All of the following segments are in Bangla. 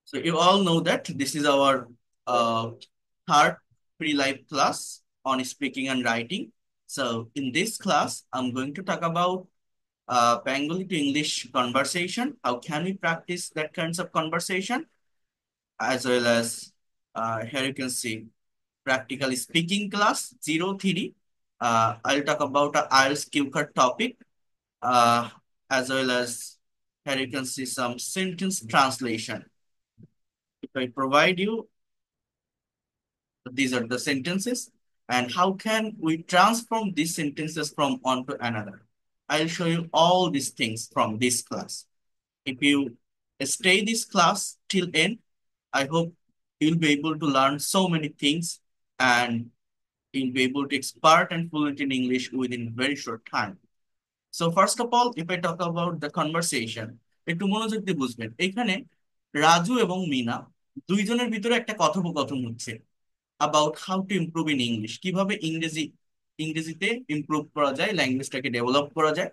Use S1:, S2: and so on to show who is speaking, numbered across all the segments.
S1: So you all know that this is our third pre-live class on speaking and writing. So in this class, I'm going to talk about Bengali to English conversation. How can we practice that kinds of conversation? As well as here you can see practical speaking class 03. I'll talk about a IELTS cue card topic, uh, as well as here you can see some sentence translation. If I provide you, these are the sentences, and how can we transform these sentences from one to another? I'll show you all these things from this class. If you stay this class till end, I hope you'll be able to learn so many things, and you'll be able to expert and fluent in English within very short time. So first of all, if I talk about the conversation, একটু মনোযোগ দিয়ে বুঝবেন। এখানে রাজু এবং মিনা দুইজনের ভিতরে একটা কথোপকথন হচ্ছে about how to improve in English, কিভাবে ইংরেজিতে ইমপ্রুভ করা যায়, ল্যাঙ্গুয়েজটাকে ডেভেলপ করা যায়।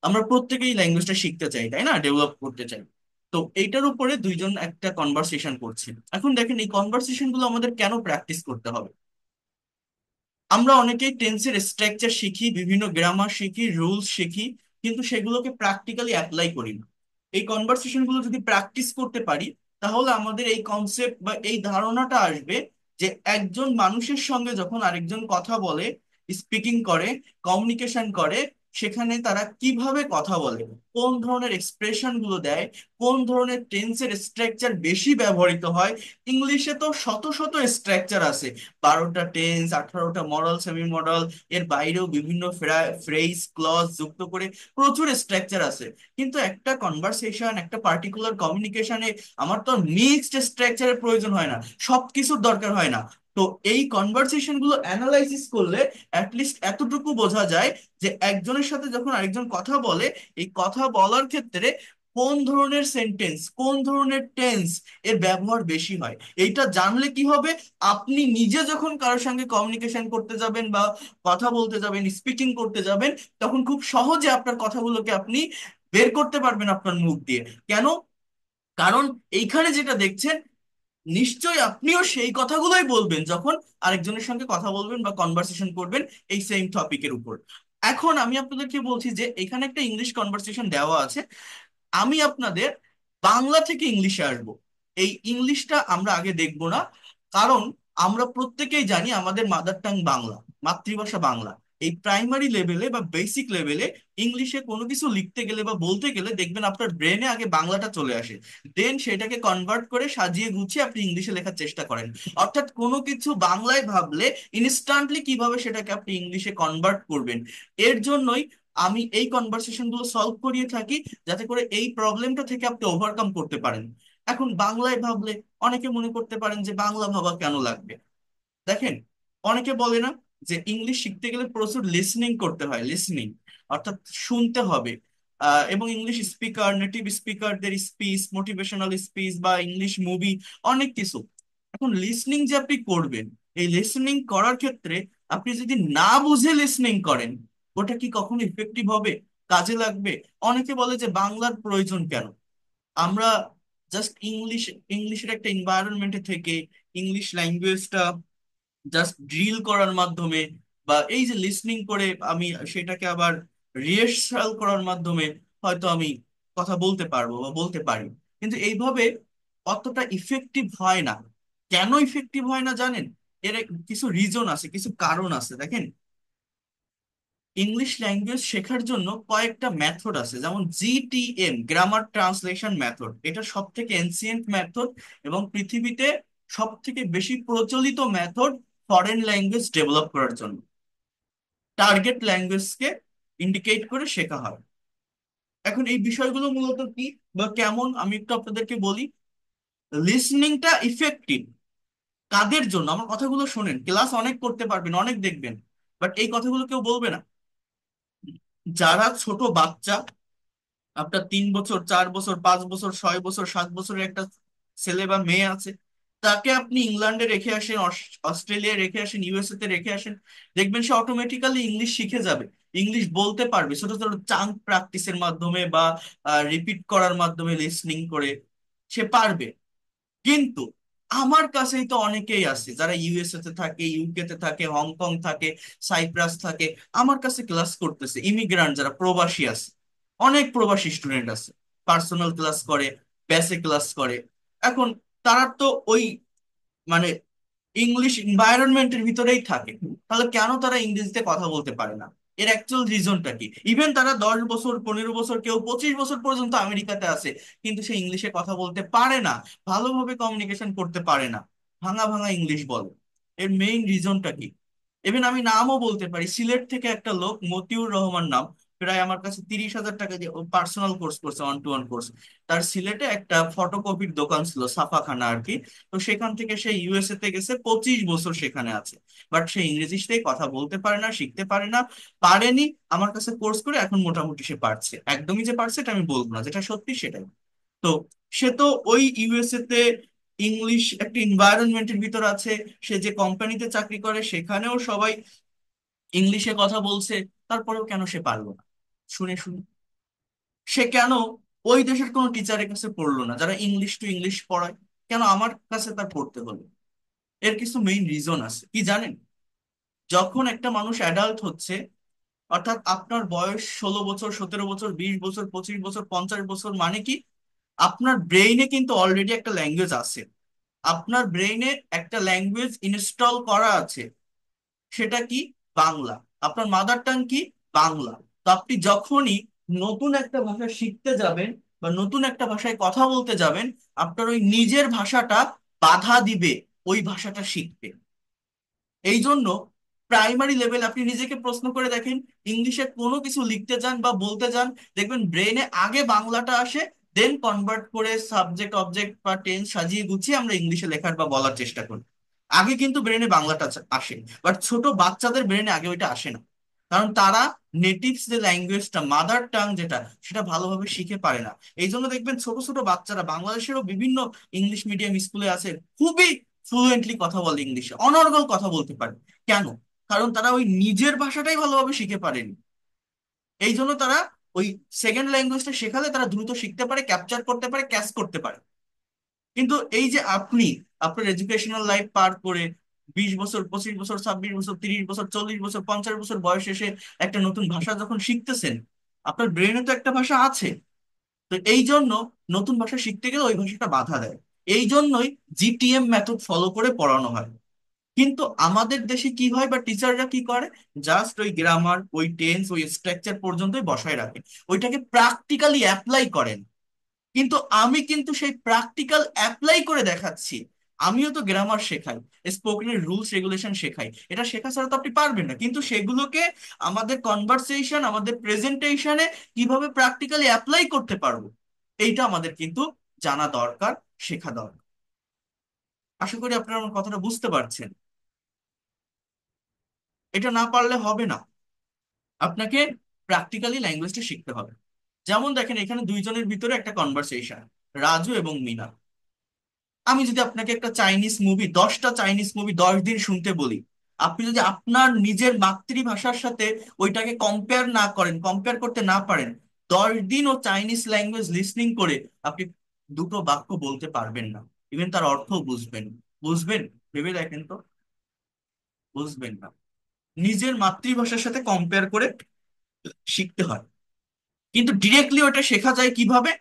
S1: আমরা প্রত্যেকেই ল্যাঙ্গুয়েজটা শিখতে চাই, তাই না, ডেভেলপ করতে চাই। তো এইটার উপরে দুইজন একটা কনভারসেশন করছে। এখন দেখেন এই কনভারসেশন গুলো আমাদের কেন প্র্যাকটিস করতে হবে। আমরা অনেকেই টেন্সের স্ট্রাকচার শিখি, বিভিন্ন গ্রামার শিখি, রুলস শিখি, কিন্তু সেগুলোকে প্র্যাকটিক্যালি অ্যাপ্লাই করি না। এই কনভারসেশন গুলো যদি প্র্যাকটিস করতে পারি, তাহলে আমাদের এই কনসেপ্ট বা এই ধারণাটা আসবে যে একজন মানুষের সঙ্গে যখন আরেকজন কথা বলে, স্পিকিং করে, কমিউনিকেশন করে, সেখানে তারা কিভাবে কথা বলে, কোন ধরনের এক্সপ্রেশন গুলো দেয়, কোন ধরনের টেন্সের স্ট্রাকচার বেশি ব্যবহৃত হয়। ইংলিশে তো শত শত স্ট্রাকচার আছে, 12টা টেন্স, 18টা মডাল, সেমি মডাল, এর বাইরেও বিভিন্ন ফ্রেজ ক্লজ যুক্ত করে প্রচুর স্ট্রাকচার আছে। কিন্তু একটা কনভারসেশন, একটা পার্টিকুলার কমিউনিকেশনে আমার তো মিক্সড স্ট্রাকচারের প্রয়োজন হয় না, সবকিছুর দরকার হয় না। তো এই কনভারসেশন গুলো অ্যানালাইসিস করলে অ্যাটলিস্ট এতটুকু বোঝা যায় যে একজনের সাথে যখন আরেকজন কথা বলে, এই কথা বলার ক্ষেত্রে কোন ধরনের সেন্টেন্স, কোন ধরনের টেন্স এর ব্যবহার বেশি হয়। এইটা জানলে কি হবে, আপনি নিজে যখন কারোর সঙ্গে কমিউনিকেশন করতে যাবেন বা কথা বলতে যাবেন, স্পিকিং করতে যাবেন, তখন খুব সহজে আপনার কথাগুলোকে আপনি বের করতে পারবেন আপনার মুখ দিয়ে। কেন? কারণ এইখানে যেটা দেখছেন, নিশ্চয়ই আপনিও সেই কথাগুলোই বলবেন যখন আরেকজনের সঙ্গে কথা বলবেন বা কনভারসেশন করবেন এই সেম টপিকের উপর। এখন আমি আপনাদেরকে বলছি যে এখানে একটা ইংলিশ কনভারসেশন দেওয়া আছে, আমি আপনাদের বাংলা থেকে ইংলিশে আসবো। এই ইংলিশটা আমরা আগে দেখবো না, কারণ আমরা প্রত্যেকেই জানি আমাদের মাদার টাং বাংলা, মাতৃভাষা বাংলা। এই প্রাইমারি লেভেলে বা বেসিক লেভেলে ইংলিশে কোনো কিছু লিখতে গেলে বা বলতে গেলে দেখবেন আপনার ব্রেনে আগে বাংলাটা চলে আসে, দেন সেটাকে কনভার্ট করে সাজিয়ে গুছিয়ে আপনি ইংলিশে লেখার চেষ্টা করেন। অর্থাৎ কোনো কিছু বাংলায় ভাবলে ইনস্ট্যান্টলি কিভাবে সেটাকে আপনি ইংলিশে কনভার্ট করবেন। এর জন্যই আমি এই কনভারসেশন গুলো সলভ করিয়ে থাকি, যাতে করে এই প্রবলেমটা থেকে আপনি ওভারকাম করতে পারেন। এখন বাংলায় ভাবলে অনেকে মনে করতে পারেন যে বাংলা ভাবা কেন লাগবে। দেখেন, অনেকে বলে না যে ইংলিশ শিখতে গেলে প্রচুর লিসনিং করতে হয়, লিসনিং অর্থাৎ শুনতে হবে। এবং ইংলিশ স্পিকার, নেটিভ স্পিকারদের স্পিচ, মোটিভেশনাল স্পিচ বা ইংলিশ মুভি, অনেক কিছু। এখন লিসনিং যে আপনি করবেন, এই লিসনিং করার ক্ষেত্রে আপনি যদি না বুঝে লিসনিং করেন, ওটা কি কখনো ইফেক্টিভ হবে, কাজে লাগবে? অনেকে বলে যে বাংলার প্রয়োজন কেন, আমরা জাস্ট ইংলিশের একটা এনভায়রনমেন্টে থেকে ইংলিশ ল্যাঙ্গুয়েজটা জাস্ট ড্রিল করার মাধ্যমে বা এই যে লিসনিং করে আমি সেটাকে আবার রিহার্সাল করার মাধ্যমে হয়তো আমি কথা বলতে পারবো বা বলতে পারি, কিন্তু এইভাবে অতটা ইফেক্টিভ হয় না। কেন ইফেক্টিভ হয় না জানেন? এর কিছু রিজন আছে, কিছু কারণ আছে। দেখেন, ইংলিশ ল্যাঙ্গুয়েজ শেখার জন্য কয়েকটা মেথড আছে, যেমন জিটিএম, গ্রামার ট্রান্সলেশন মেথড, এটা সব থেকে এনসিয়েন্ট মেথড এবং পৃথিবীতে সব থেকে বেশি প্রচলিত মেথড ফরেন ল্যাঙ্গুয়েজ ডেভেলপ করার জন্য। টার্গেট ল্যাঙ্গুয়েজকে ইন্ডিকেট করে শেখা হয়। এখন এই বিষয়গুলো মূলত কি বা কেমন আমি একটু আপনাদেরকে বলি। লিসনিংটা ইফেক্টিভ কাদের জন্য? আমার কথাগুলো শোনেন, ক্লাস অনেক করতে পারবেন, অনেক দেখবেন, বাট এই কথাগুলো কেউ বলবে না। যারা ছোট বাচ্চা, আপনার 3 বছর, 4 বছর, 5 বছর, 6 বছর, 7 বছরের একটা ছেলে বা মেয়ে আছে, তাকে আপনি ইংল্যান্ডে রেখে আসেন, অস্ট্রেলিয়ায় রেখে আসেন, ইউএসএ তে রেখে আসেন, দেখবেন সে অটোমেটিক্যালি ইংলিশ শিখে যাবে, ইংলিশ বলতে পারবে ছোট ছোট চাঙ্ক প্র্যাকটিসের মাধ্যমে বা রিপিট করার মাধ্যমে, লিসনিং করে। সে পারবে। কিন্তু আমার কাছেই তো অনেকেই আছে যারা ইউএসএ তে থাকে, ইউকে তে থাকে, হংকং থাকে, সাইপ্রাস থাকে, আমার কাছে ক্লাস করতেছে। ইমিগ্রান্ট যারা প্রবাসী আছে, অনেক প্রবাসী স্টুডেন্ট আছে, পার্সোনাল ক্লাস করে, বেসে ক্লাস করে। এখন তারা তো ওই মানে ইংলিশ এনভায়রনমেন্টের ভিতরেই থাকে, তাহলে কেন তারা ইংরেজিতে কথা বলতে পারে না? এর অ্যাকচুয়াল রিজনটা কি? ইভেন তারা 10 বছর, 15 বছর, কেউ 25 বছর পর্যন্ত আমেরিকাতে আছে, কিন্তু সে ইংলিশে কথা বলতে পারে না, ভালোভাবে কমিউনিকেশন করতে পারে না, ভাঙা ভাঙা ইংলিশ বলে। এর মেইন রিজনটা কি? ইভেন আমি নামও বলতে পারি। সিলেট থেকে একটা লোক, মতিউর রহমান নাম, প্রায় আমার কাছে 30,000 টাকা দিয়ে পার্সোনাল কোর্স করছে, 1-to-1 কোর্স। তার সিলেটে একটা ফটোকপির দোকান ছিল, ছাপাখানা আর কি। তো সেখান থেকে সে ইউএসএ তে গেছে, 25 বছর সেখানে আছে। বাট সে ইংরেজিতে কথা বলতে পারে না, শিখতে পারে না, পারেনি। আমার কাছে কোর্স করে এখন মোটামুটি সে পারছে, একদমই যে পারছে এটা আমি বলবো না, যেটা সত্যি সেটাই। তো সে তো ওই ইউএসএ তে ইংলিশ একটা এনভায়রনমেন্টের ভিতর আছে। সে যে কোম্পানিতে চাকরি করে সেখানেও সবাই ইংলিশে কথা বলছে, তারপরেও কেন সে পারলো না? শুনে শুনে সে কেন ওই দেশের কোনো টিচারের কাছে পড়লো না যারা ইংলিশ টু ইংলিশ পড়ায়? কেন আমার কাছে তার পড়তে হলো? এর কিছু মেইন রিজন আছে, কি জানেন? যখন একটা মানুষ অ্যাডাল্ট হচ্ছে, অর্থাৎ আপনার বয়স 16 বছর, 17 বছর, 20 বছর, 25 বছর, 50 বছর, মানে কি আপনার ব্রেইনে কিন্তু অলরেডি একটা ল্যাঙ্গুয়েজ আছে। আপনার ব্রেইনে একটা ল্যাঙ্গুয়েজ ইনস্টল করা আছে। সেটা কি? বাংলা। আপনার মাদার টাং কি? বাংলা। তো আপনি যখনই নতুন একটা ভাষা শিখতে যাবেন বা নতুন একটা ভাষায় কথা বলতে যাবেন, আপনার ওই নিজের ভাষাটা বাধা দিবে ওই ভাষাটা শিখতে। এই জন্য প্রাইমারি লেভেল আপনি নিজেকে প্রশ্ন করে দেখেন, ইংলিশে কোনো কিছু লিখতে যান বা বলতে যান, দেখবেন ব্রেনে আগে বাংলাটা আসে, দেন কনভার্ট করে সাবজেক্ট অবজেক্ট বা টেন্স সাজিয়ে গুছিয়ে আমরা ইংলিশে লেখার বা বলার চেষ্টা করি। আগে কিন্তু ব্রেনে বাংলাটা আসে। বাট ছোট বাচ্চাদের ব্রেনে আগে ওইটা আসে না, কারণ তারা নেটিভস যে ল্যাঙ্গুয়েজটা, মাদার টাং যেটা, সেটা ভালোভাবে শিখে পারে না। এই জন্য দেখবেন ছোট ছোট বাচ্চারা, বাংলাদেশেরও বিভিন্ন ইংলিশ মিডিয়াম স্কুলে আছে, খুবই ফ্লুয়েন্টলি কথা বলে, ইংলিশে অনর্গল কথা বলতে পারে। কেন? কারণ তারা ওই নিজের ভাষাটাই ভালোভাবে শিখে পারেনি। এই জন্য তারা ওই সেকেন্ড ল্যাঙ্গুয়েজটা শেখালে তারা দ্রুত শিখতে পারে, ক্যাপচার করতে পারে, ক্যাচ করতে পারে। কিন্তু এই যে আপনি আপনার এডুকেশনাল লাইফ পার করে 20 বছর, 25 বছর, 26 বছর, 30 বছর, 40 বছর, 50 বছর বয়স এসে একটা নতুন ভাষা যখন শিখতেছেন, আপনার ব্রেনে তো একটা ভাষা আছে। তো এই জন্য নতুন ভাষা শিখতে গেলে ওই ভাষাটা বাধা দেয়। এই জন্যই জিটিএম মেথড ফলো করে পড়ানো হয়। কিন্তু আমাদের দেশে কি হয় বা টিচাররা কি করে, জাস্ট ওই গ্রামার, ওই টেন্স, ওই স্ট্রাকচার পর্যন্তই বসায় রাখে, ওইটাকে প্র্যাকটিক্যালি অ্যাপ্লাই করেন। কিন্তু আমি কিন্তু সেই প্র্যাকটিক্যাল অ্যাপ্লাই করে দেখাচ্ছি। আমিও তো গ্রামার শেখাই, স্পোকেনের রুলস রেগুলেশন শেখাই, এটা শেখা ছাড়া তো আপনি পারবেন না। কিন্তু সেগুলোকে আমাদের কনভারসেশন, আমাদের প্রেজেন্টেশনে কিভাবে প্র্যাকটিক্যালি অ্যাপ্লাই করতে পারবো, এইটা আমাদের কিন্তু জানা দরকার, শেখা দরকার। আশা করি আপনারা আমার কথাটা বুঝতে পারছেন। এটা না পারলে হবে না, আপনাকে প্র্যাকটিক্যালি ল্যাঙ্গুয়েজটা শিখতে হবে। যেমন দেখেন, এখানে দুইজনের ভিতরে একটা কনভারসেশন, রাজু এবং মিনা। আমি যদি আপনাকে একটা চাইনিজ মুভি, 10টা চাইনিজ মুভি 10 দিন শুনতে বলি, আপনি যদি আপনার নিজের মাতৃভাষার সাথে ওইটাকে কম্পেয়ার না করেন, কম্পেয়ার করতে না পারেন, 10 দিন ও চাইনিজ ল্যাঙ্গুয়েজ লিসনিং করে আপনি দুটো বাক্য বলতে পারবেন না। ইভেন তার অর্থ বুঝবেন? বুঝবেন? ভেবে দেখেন তো। বুঝবেন না। নিজের মাতৃভাষার সাথে কম্পেয়ার করে শিখতে হয়। কিন্তু ডিরেক্টলি ওটা শেখা যায় কিভাবে?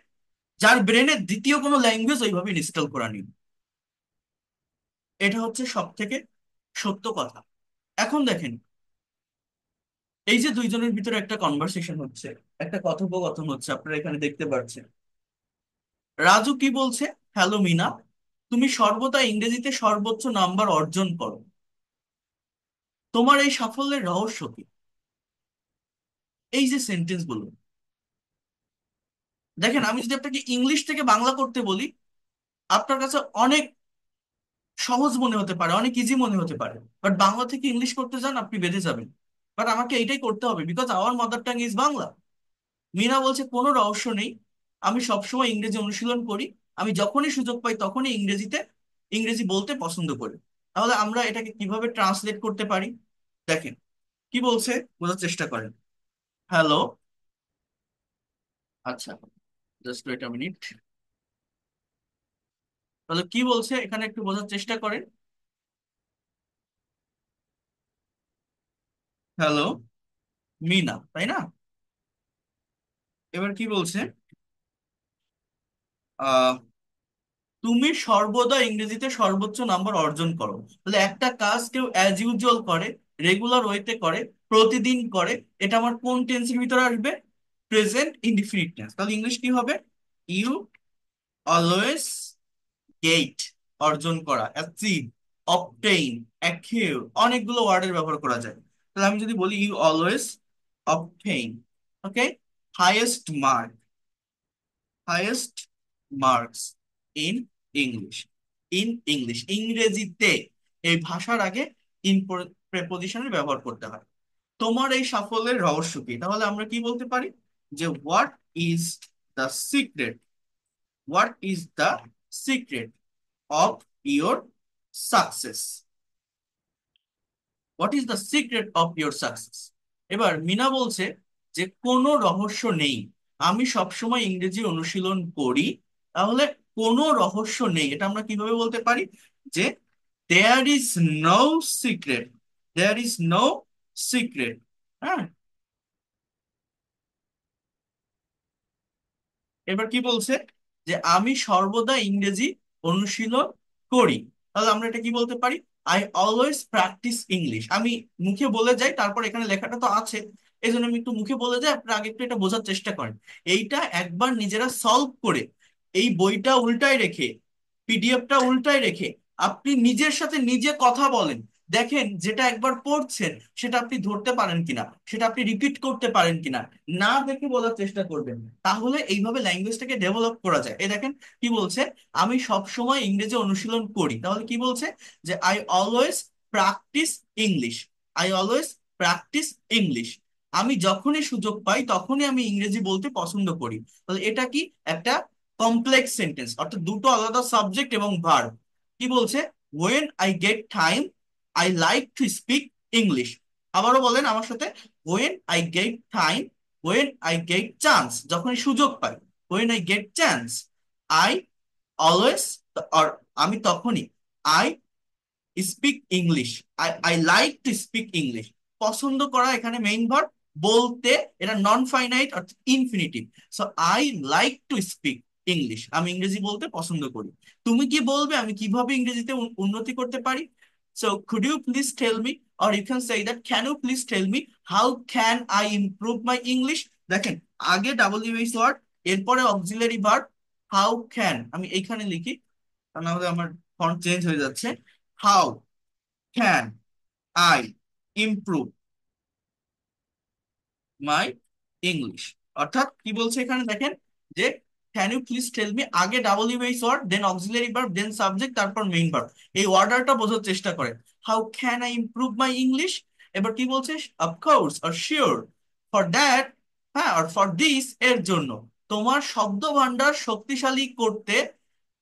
S1: যার ব্রেনে দ্বিতীয় কোনো ল্যাঙ্গুয়েজ ওইভাবে ইনস্টল করা নেই। এটা হচ্ছে সব থেকে সত্য কথা। এখন দেখেন, এই যে দুইজনের ভিতরে একটা কনভারসেশন হচ্ছে, একটা কথোপকথন হচ্ছে, আপনারা এখানে দেখতে পাচ্ছেন। রাজু কি বলছে? হ্যালো মিনা, তুমি সর্বদা ইংরেজিতে সর্বোচ্চ নাম্বার অর্জন করো, তোমার এই সাফল্যের রহস্য কি? এই যে সেন্টেন্স গুলো, দেখেন, আমি যদি আপনাকে ইংলিশ থেকে বাংলা করতে বলি, আপনার কাছে অনেক সহজ মনে হতে পারে, অনেক ইজি মনে হতে পারে। বাট বাংলা থেকে ইংলিশ করতে যান, আপনি বেঁধে যাবেন। বাট আমাকে এইটাই করতে হবে, because our mother tongue is Bangla. Mina বলছে কোনো রহস্য নেই, আমি সবসময় ইংরেজি অনুশীলন করি, আমি যখনই সুযোগ পাই তখনই ইংরেজি বলতে পছন্দ করি। তাহলে আমরা এটাকে কিভাবে ট্রান্সলেট করতে পারি? দেখেন কি বলছে, বোঝার চেষ্টা করেন। হ্যালো, আচ্ছা, জাস্ট ওয়েট আ মিনিট। তাহলে কি বলছে এখানে একটু বোঝার চেষ্টা করেন। হ্যালো, মিনা, তাই না? এবার কি বলছে, আহ তুমি সর্বদা ইংরেজিতে সর্বোচ্চ নাম্বার অর্জন করো। তাহলে একটা কাজ কেউ অ্যাজ ইউজুয়াল করে, রেগুলার ওয়েতে করে, প্রতিদিন করে, এটা আমার কোন টেন্সের ভিতরে আসবে? Present indefinite tense. তাহলে ইংলিশ কি হবে? ইউ অলওয়েজ গেইট, অর্জন করা, অ্যাচিভ, অবটেইন, অ্যাকিউ, অনেকগুলো ওয়ার্ডের ব্যবহার করা যায়। তাহলে আমি যদি বলি you always obtain, okay, highest mark, highest marks in English, in English, ইংরেজিতে। এই ভাষার আগে ইন প্রেপোজিশনের ব্যবহার করতে হয়। তোমার এই সাফল্যের রহস্য কি? তাহলে আমরা কি বলতে পারি যে what is the secret, what is the secret of your success, what is the secret of your success. এবার মিনা বলছে যে কোনো রহস্য নেই, আমি সবসময় ইংরেজি অনুশীলন করি। তাহলে কোনো রহস্য নেই, এটা আমরা কিভাবে বলতে পারি? যে there is no secret, there is no secret. হ্যাঁ, এবার কি বলছে যে আমি সর্বদা ইংরেজি অনুশীলন করি। তাহলে আমরা এটা কি বলতে পারি? I always practise English. আমি মুখে বলে যাই, তারপর এখানে লেখাটা তো আছে, এই জন্য আমি একটু মুখে বলে যাই, আপনারা আগে একটু এটা বোঝার চেষ্টা করেন। এইটা একবার নিজেরা সলভ করে, এই বইটা উল্টায় রেখে, পিডিএফটা উল্টায় রেখে আপনি নিজের সাথে নিজে কথা বলেন, দেখেন যেটা একবার পড়ছেন সেটা আপনি ধরতে পারেন কিনা, সেটা আপনি রিপিট করতে পারেন কিনা, না দেখে বলার চেষ্টা করবেন। তাহলে এইভাবে ল্যাঙ্গুয়েজটাকে ডেভেলপ করা যায়। এই দেখেন কি বলছে, আমি সব সময় ইংরেজি অনুশীলন করি। তাহলে কি বলছে যে I always practise English, I always practise English. আমি যখনই সুযোগ পাই তখনই আমি ইংরেজি বলতে পছন্দ করি। তাহলে এটা কি একটা কমপ্লেক্স সেন্টেন্স, অর্থাৎ দুটো আলাদা সাবজেক্ট এবং ভার্ব। কি বলছে? When I get time I like to speak English. আবারও বলেন আমার সাথে, when I get time, when I get chance, যখনই সুযোগ পাই, when I get chance, I always, আর আমি তখনই, I speak English, I I like to speak English. পছন্দ করা এখানে মেইন ভার্ব, বলতে এটা নন ফাইনাইট অর্থাৎ infinitive. So I like to speak English, আমি ইংরেজি বলতে পছন্দ করি। তুমি কি বলবে আমি কিভাবে ইংরেজিতে উন্নতি করতে পারি? So could you please tell me, or you can say that can you please tell me how can I improve my English? দেখেন, আগে WH ওয়ার্ড, এরপরে অক্সিলারি ভার্ব, হাউ ক্যান, আমি এইখানে লিখি, তা না হলে আমার ফন্ট চেঞ্জ হয়ে যাচ্ছে। How can I improve my English. অর্থাৎ কি বলছে এখানে দেখেন, যে can you please tell me, আগে WH word, then auxiliary verb, then subject, তারপর মেইন ভার্ব। এই অর্ডারটা বোঝার চেষ্টা করেন। How can I improve my English. এবার কি বলছে? অফকোর্স আর শিওর, ফর দ্যাট, হ্যাঁ, আর ফর দিস, এর জন্য। তোমার শব্দ ভান্ডার শক্তিশালী করতে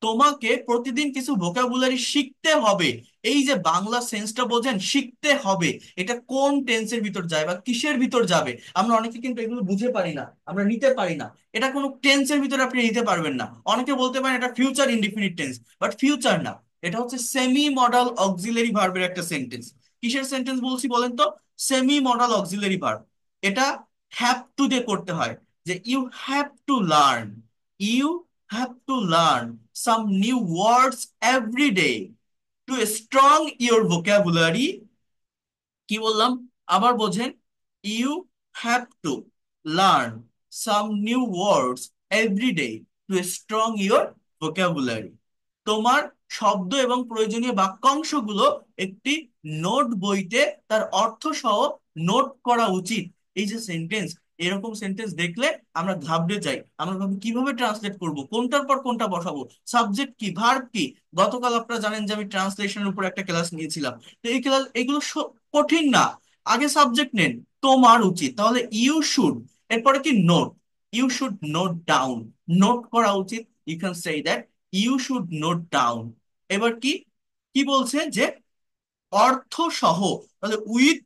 S1: তোমাকে প্রতিদিন কিছু ভোকাবুলারি শিখতে হবে। এই যে বাংলা সেন্সটা বোঝেন, শিখতে হবে, এটা কোন টেন্সের ভিতর যায় বা কিসের ভিতর যাবে আমরা অনেকে কিন্তু এগুলো বুঝে পারি না, আমরা নিতে পারি না। এটা কোনো টেন্সের ভিতরে আপনি নিতে পারবেন না। অনেকে বলতে পারেন এটা future indefinite tense, but future না, এটা হচ্ছে সেমি মডাল অক্সিলারি ভার্বের একটা সেন্টেন্স। কিসের সেন্টেন্স বলছি বলেন তো? Semi modal auxiliary verb. এটা হ্যাভ টু দিয়ে করতে হয়, যে you have to learn, you have to learn some new words every day to strong your vocabulary। কি বললাম? আবার বোঝেন, you have to learn some new words every day to strong your vocabulary. তোমার শব্দ এবং প্রয়োজনীয় বাক্যাংশগুলো একটি নোট বইতে তার অর্থ সহ নোট করা উচিত। এই যে সেন্টেন্স, এরকম সেন্টেন্স দেখলে আমরা ঘাবড়ে যাই, আমরা ভাবি কিভাবে ট্রান্সলেট করব, কোনটার পর কোনটা বসাবো, সাবজেক্ট কি, ভার্ব কি। গতকাল আপনারা জানেন যে আমি ট্রান্সলেশনের উপর একটা ক্লাস নিয়েছিলাম। তো এই ক্লাস, এগুলো কঠিন না। আগে সাবজেক্ট নেন, তোমার উচিত। তাহলে ইউ শুড, এরপরে কি? Note, you should note down, note করা উচিত। You can say that you should note down. এবার কি, কি বলছে যে অর্থ সহ, তাহলে উইথ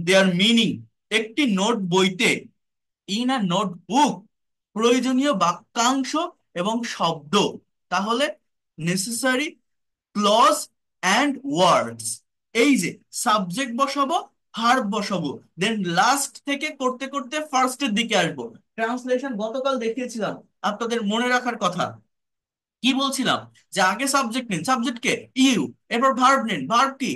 S1: দেয়ার মিনিং, একটি নোট বইতে, ইন আ নোটবুক, প্রয়োজনীয় বাক্যাংশ এবং শব্দ। তাহলে নেসেসারি ক্লজ অ্যান্ড ওয়ার্ডস। এই যে সাবজেক্ট বসাবো, ভার্ব বসাবো, দেন লাস্ট থেকে করতে করতে ফার্স্টের দিকে আসবো। ট্রান্সলেশন গতকাল দেখিয়েছিলাম, আপনাদের মনে রাখার কথা। কি বলছিলাম? যে আগে সাবজেক্ট নিন, সাবজেক্ট কে? ইউ। এরপর ভার্ব নিন, ভার্ব কি?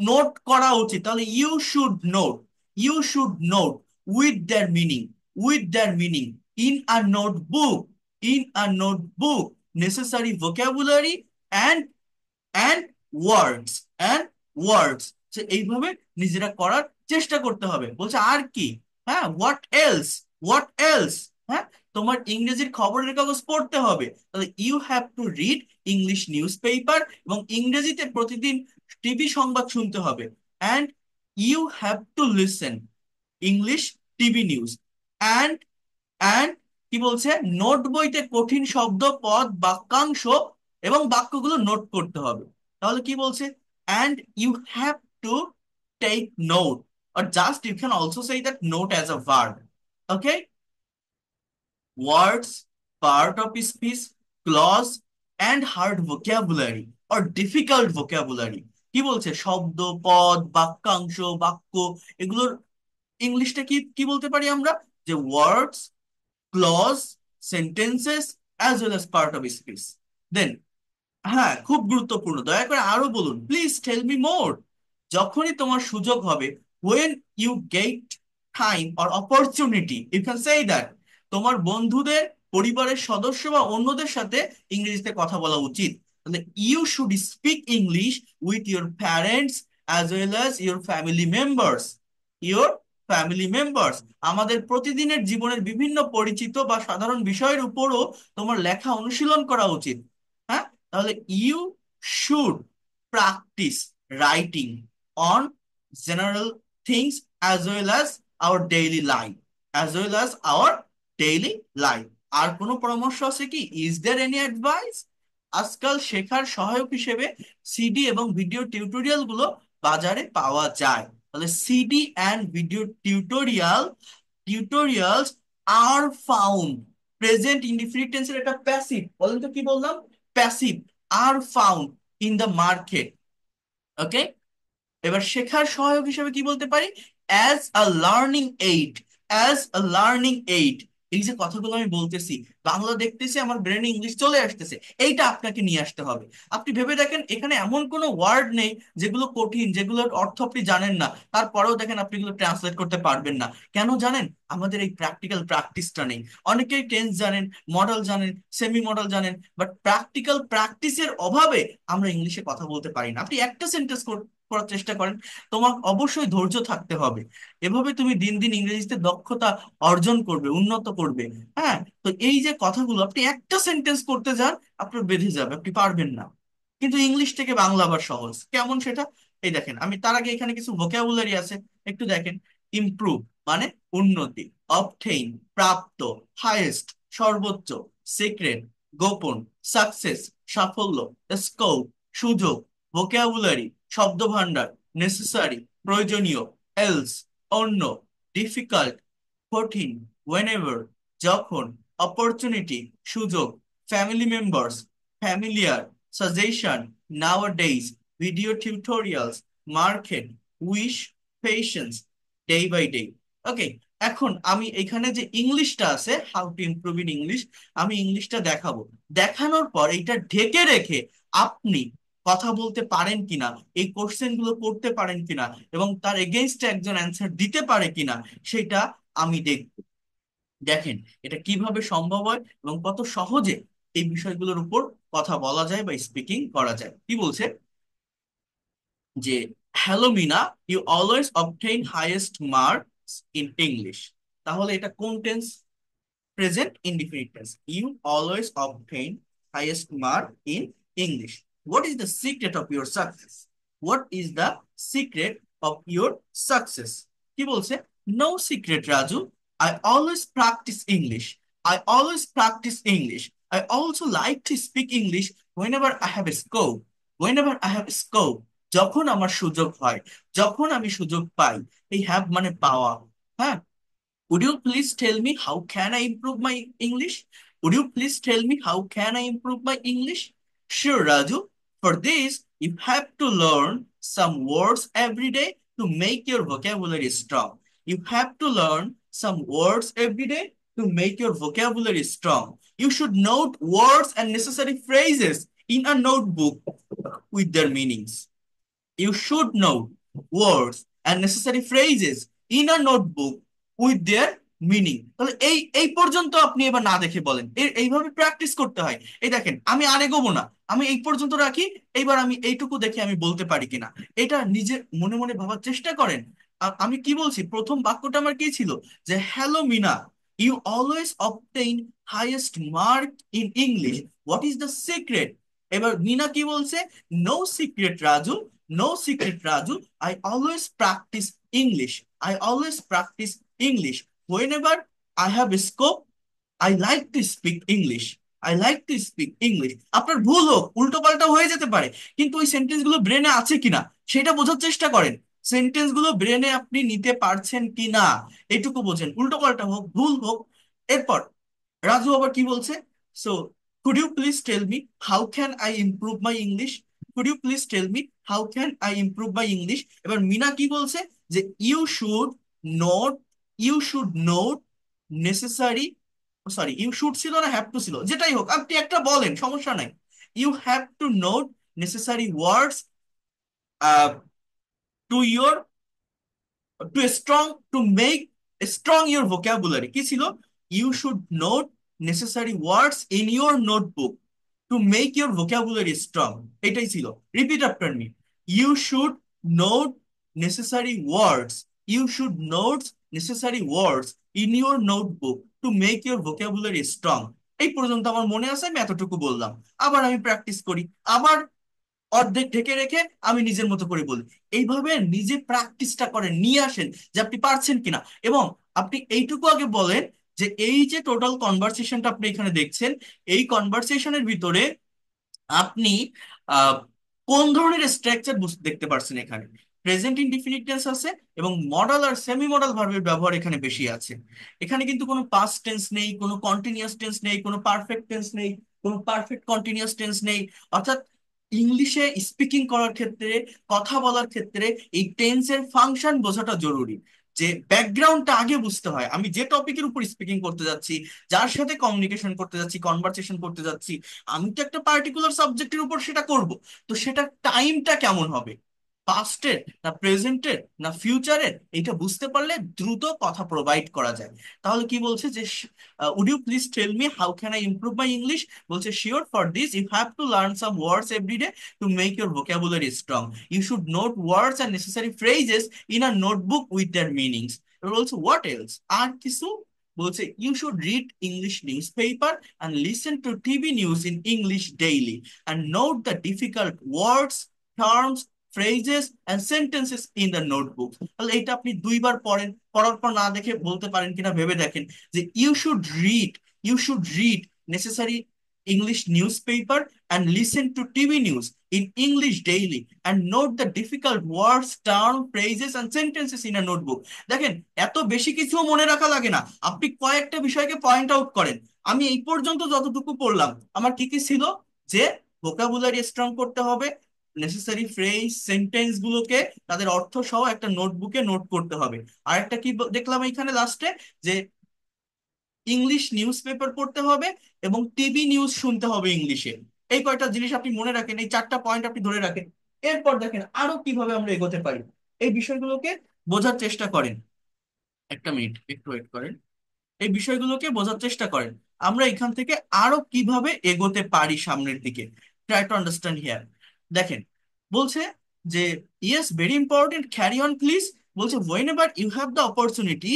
S1: নোট করা উচিত। তাহলে you should note, you should note with their meaning, with their meaning in a notebook, in a notebook necessary vocabulary and and words, and words. এইভাবে নিজেরা করার চেষ্টা করতে হবে। বলছে আর কি? হ্যাঁ, হোয়াট এলস, হোয়াট এলস? হ্যাঁ, তোমার ইংরেজির খবরের কাগজ পড়তে হবে। তাহলে you have to read English newspaper, এবং ইংরেজিতে প্রতিদিন টিভি সংবাদ শুনতে হবে। And you have to listen English TV news. And and কি বলছে? নোট বইতে কঠিন শব্দ, পদ, বাক্যাংশ এবং বাক্যগুলো নোট করতে হবে। তাহলে কি বলছে? And you have to take note, or just you can also say that note as a verb. Okay, words, part of speech, clause and hard vocabulary or difficult vocabulary। কি বলছে? শব্দ, পদ, বাক্যাংশ, বাক্য, এগুলোর ইংলিশটা কি কি বলতে পারি আমরা? যে words, clause, sentences as well as part of speech. Then, হ্যাঁ, খুব গুরুত্বপূর্ণ, দয়া করে আরো বলুন, প্লিজ টেল মি মোর। যখনই তোমার সুযোগ হবে, when you get time or opportunity, you can say that, তোমার বন্ধুদের, পরিবারের সদস্য বা অন্যদের সাথে ইংরেজিতে কথা বলা উচিত। তাহলে you should speak English with your parents as well as your family members, your family members. আমাদের প্রতিদিনের জীবনের বিভিন্ন পরিচিত বা সাধারণ বিষয়ের উপরও তোমার লেখা অনুশীলন করা উচিত। হ্যাঁ, তাহলে you should practise writing on general things as well as our daily life, as well as our daily life. আর কোনো পরামর্শ আছে কি? Is there any advice? আজকাল শেখার সহায়ক হিসেবে সিডি এবং ভিডিও টিউটোরিয়াল গুলো বাজারে পাওয়া যায়। তাহলে CD and video tutorials are found, present indefinite টেন্সের এটা প্যাসিভ, বলেন তো কি বললাম? Passive. Are found in the market. Okay, এবার শেখার সহায়ক হিসেবে কি বলতে পারি? As a learning aid, as a learning aid. এই যে কথাগুলো আমি বলতেছি, বাংলা দেখতেছি, আমার ব্রেনে ইংলিশ চলে আসতেছে, এইটা আপনাকে নিয়ে আসতে হবে। আপনি ভেবে দেখেন, এখানে এমন কোনো ওয়ার্ড নেই যেগুলো কঠিন, যেগুলোর অর্থ আপনি জানেন না, তারপরেও দেখেন আপনি এগুলো ট্রান্সলেট করতে পারবেন না। কেন জানেন? আমাদের এই প্র্যাকটিক্যাল প্র্যাকটিসটা নেই। অনেকেই টেন্স জানেন, মডেল জানেন, সেমি মডেল জানেন, বাট প্র্যাকটিক্যাল প্র্যাকটিসের অভাবে আমরা ইংলিশে কথা বলতে পারি না। আপনি একটা সেন্টেন্স করার চেষ্টা করেন, তোমার অবশ্যই ধৈর্য থাকতে হবে। এভাবে তুমি দিন দিন ইংরেজিতে দক্ষতা অর্জন করবে, উন্নত করবে। হ্যাঁ, তো এই যে কথাগুলো, আপনি একটা সেন্টেন্স করতে যান, আপনার বেঁধে যাবে, আপনি পারবেন না। কিন্তু ইংলিশ থেকে বাংলা আবার সহজ কেমন সেটা? এই দেখেন, আমি তার আগে এখানে কিছু ভোকাবুলারি আছে, একটু দেখেন। ইমপ্রুভ মানে উন্নতি, অবটেইন প্রাপ্ত, হাইয়েস্ট সর্বোচ্চ, সিক্রেট গোপন, সাকসেস সাফল্য, স্কোপ সুযোগ, ভোকাবুলারি শব্দভান্ডার, নেসেসারি প্রয়োজনীয়, এলস অন্য, ডিফিকাল্ট কঠিন, ওয়েনেভার যখন, অপরচুনিটি সুযোগ, family members familiar, suggestion nowadays, video tutorials, market, wish, patience, day by day. Okay, এখন আমি এখানে যে ইংলিশটা আছে, how to improve in English, আমি ইংলিশটা দেখাবো। দেখানোর পর এটা ঢেকে রেখে আপনি কথা বলতে পারেন কিনা, এই কোশ্চেন গুলো করতে পারেন কিনা, এবং তার এগেইনস্টে একজন অ্যান্সার দিতে পারে কিনা, সেটা আমি দেখব। দেখেন এটা কিভাবে সম্ভব হয় এবং কত সহজে এই বিষয়গুলোর উপর কথা বলা যায় বা স্পিকিং করা যায়। কি বলছে? যে hello Mina, you always obtain highest marks in English. তাহলে এটা কোন tense? present indefinite tense. You always obtain highest mark in English. What is the secret of your success? What is the secret of your success? কি বলছে? No secret, Raju. I always practice English. I always practice English. I also like to speak English whenever I have a scope. Whenever I have a scope. যখন আমার সুযোগ হয়, যখন আমি সুযোগ পাই। এই হ্যাভ মানে পাওয়া। হ্যাঁ, would you please tell me how can I improve my English? Would you please tell me how can I improve my English? Sure, Raju. For this, you have to learn some words every day to make your vocabulary strong. You have to learn some words every day to make your vocabulary strong. You should note words and necessary phrases in a notebook with their meanings. You should know words and necessary phrases in a notebook with their meaning. তাহলে এই এই পর্যন্ত আপনি এবার না দেখে বলেন, এইভাবে প্র্যাকটিস করতে হয়। এই দেখেন, আমি আর এগোবো না, আমি এই পর্যন্ত রাখি। এইবার আমি এইটুকু দেখে আমি বলতে পারি কিনা এটা নিজে মনে মনে ভাবার চেষ্টা করেন। আমি কি বলছি, প্রথম বাক্যটা আমার কি ছিল, যে hello Mina, you always obtain highest mark in English, what is the secret? এবার মিনা কি বলছে, no secret Raju, no secret, Raju. I always practice English. I always practice English. Whenever I have a scope, I like to speak English. I like to speak English. আপনার ভুল হোক, উল্টো পাল্টা হয়ে যেতে পারে, কিন্তু ওই সেন্টেন্স গুলো ব্রেনে আছে কিনা সেটা বোঝার চেষ্টা করেন। সেন্টেন্স গুলো ব্রেনে আপনি নিতে পারছেন কিনা এইটুকু বোঝেন, উল্টো পাল্টা হোক, ভুল হোক। এরপর রাজু আবার কি বলছে, so could you please tell me how can I improve my English? Could you please tell me how can I improve my English? এবার মিনা কি বলছে, যে note you should note necessary, sorry you should ছিল না হ্যাভ টু ছিল, যেটাই হোক আপনি একটা বলেন, সমস্যা নাই। You have to note necessary words to your, to strong, to make strong your vocabulary কি ছিল, you should note necessary words in your notebook to make your vocabulary strong, এটাই ছিল। repeat after me, you should note necessary words, you should note necessary words in your notebook to make your vocabulary strong। এই পর্যন্ত আমার মনে আছে, আমি এতটুকু বললাম। আবার আমি প্র্যাকটিস করি, আবার অর্ধেক ঢেকে রেখে আমি নিজের মতো করে বলি। এইভাবে নিজে প্র্যাকটিসটা করেন, নিয়ে আসেন যে আপনি পারছেন কিনা। এবং আপনি এইটুকু আগে বলেন যে এই যে টোটাল কনভারসেশনটা আপনি এখানে দেখছেন, এই কনভারসেশনের ভিতরে আপনি আহ, কোন ধরনের স্ট্রাকচার দেখতে পারছেন এখানে। প্রেজেন্ট ইনডিফিনিট টেন্স আছে এবং মডাল আর সেমি মডাল ভার্বের ব্যবহার এখানে বেশি আছে। এখানে কিন্তু কোনো পাস্ট টেন্স নেই, কোনো কন্টিনিউয়াস টেন্স নেই, কোনো পারফেক্ট টেন্স নেই, কোনো পারফেক্ট কন্টিনিউয়াস টেন্স নেই। অর্থাৎ ইংলিশে স্পিকিং করার ক্ষেত্রে, কথা বলার ক্ষেত্রে এই টেন্সের ফাংশন বোঝাটা জরুরি। যে ব্যাকগ্রাউন্ডটা আগে বুঝতে হয়, আমি যে টপিকের উপর স্পিকিং করতে যাচ্ছি, যার সাথে কমিউনিকেশন করতে যাচ্ছি, কনভারসেশন করতে যাচ্ছি, আমি তো একটা পার্টিকুলার সাবজেক্টের উপর সেটা করব। তো সেটা টাইমটা কেমন হবে, পাস্টের না প্রেজেন্টের না ফিউচারের, এটা বুঝতে পারলে দ্রুত কথা প্রোভাইড করা যায়। তাহলে কি বলছে যে would you please tell me how can I improve my English? বলছে sure, for this you have to learn some words every day to make your vocabulary strong. You should note words and necessary phrases in a notebook with their meanings. এবার বলছে হোয়াট এলস, আর কিছু? বলছে you should read English newspaper and listen to TV news in English daily and note the difficult words, terms, phrases and sentences in the notebook। তাহলে এটা আপনি দুইবার পড়েন, পড়ার পর না দেখে বলতে পারেন কিনা ভেবে দেখেন যে you should read necessary English newspaper and listen to TV news in English daily and note the difficult words, terms, phrases and sentences in a notebook। দেখেন, এত বেশি কিছু মনে রাখা লাগে না, আপনি কয়েকটা বিষয়কে পয়েন্ট আউট করেন। আমি এই পর্যন্ত যতটুকু পড়লাম, আমার কি কি ছিল, যে ভোকাবুলারি স্ট্রং করতে হবে, নেসেসারি ফ্রেজ সেন্টেন্স গুলোকে তাদের অর্থ সহ একটা নোটবুকে নোট করতে হবে। আর একটা কি দেখলাম এখানে লাস্টে, যে ইংলিশ নিউজ পেপার পড়তে হবে এবং টিভি নিউজ শুনতে হবে ইংলিশে। এই কয়টা জিনিস আপনি মনে রাখেন, এই চারটা পয়েন্ট আপনি ধরে রাখেন। এরপর দেখেন আরো কিভাবে আমরা এগোতে পারি, এই বিষয়গুলোকে বোঝার চেষ্টা করেন। একটা মিনিট একটু ওয়েট করেন, এই বিষয়গুলোকে বোঝার চেষ্টা করেন। আমরা এখান থেকে আরো কিভাবে এগোতে পারি সামনের দিকে, ট্রাই টু আন্ডারস্ট্যান্ড হিয়ার। দেখেন, বলছে যে yes very important, carry on please. বলছে whenever you have the opportunity,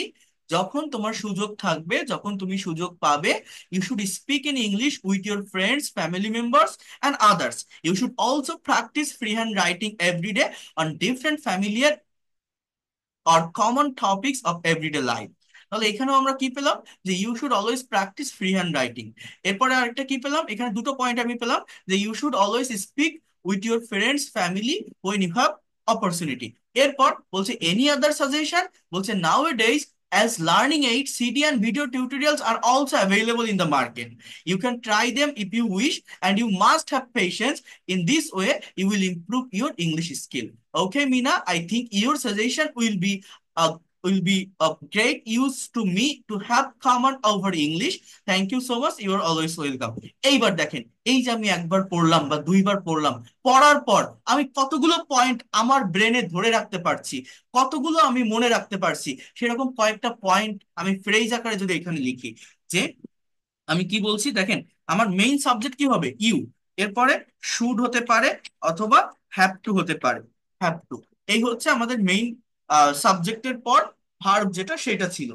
S1: যখন তোমার সুযোগ থাকবে, যখন তুমি সুযোগ পাবে, you should speak in English with your friends, family members and others. You should also practise free hand writing every day on different familiar or common topics of everyday life। তাহলে এখানেও আমরা কি পেলাম, যে you should always practise free hand writing. এরপরে আরেকটা কি পেলাম, এখানে দুটো পয়েন্ট আমি পেলাম, যে you should always speak with your friends family when you have opportunity। এরপর বলছে এনি আদার সাজেশন, বলছে নাও এ days As learning aids, CD and video tutorials are also available in the market. You can try them if you wish, and you must have patience. In this way, you will improve your English skill. Okay, Mina, I think your suggestion will be of great use to me to have common over English. Thank you so much. You are always welcome. এইবার দেখেন, এই যে আমি একবার পড়লাম বা দুইবার পড়লাম, পড়ার পর আমি কতগুলো পয়েন্ট আমার ব্রেনে ধরে রাখতে পারছি, কতগুলো আমি মনে রাখতে পারছি, সেরকম কয়েকটা পয়েন্ট আমি ফ্রেজ আকারে যদি এখানে লিখি, যে আমি কি বলছি দেখেন, আমার মেইন সাবজেক্ট কি হবে, ইউ। এরপরে শুড হতে পারে অথবা হ্যাভ টু হতে পারে, হ্যাভ টু। এই হচ্ছে আমাদের মেইন সাবজেক্টের পর ভার্ব যেটা সেটা ছিল।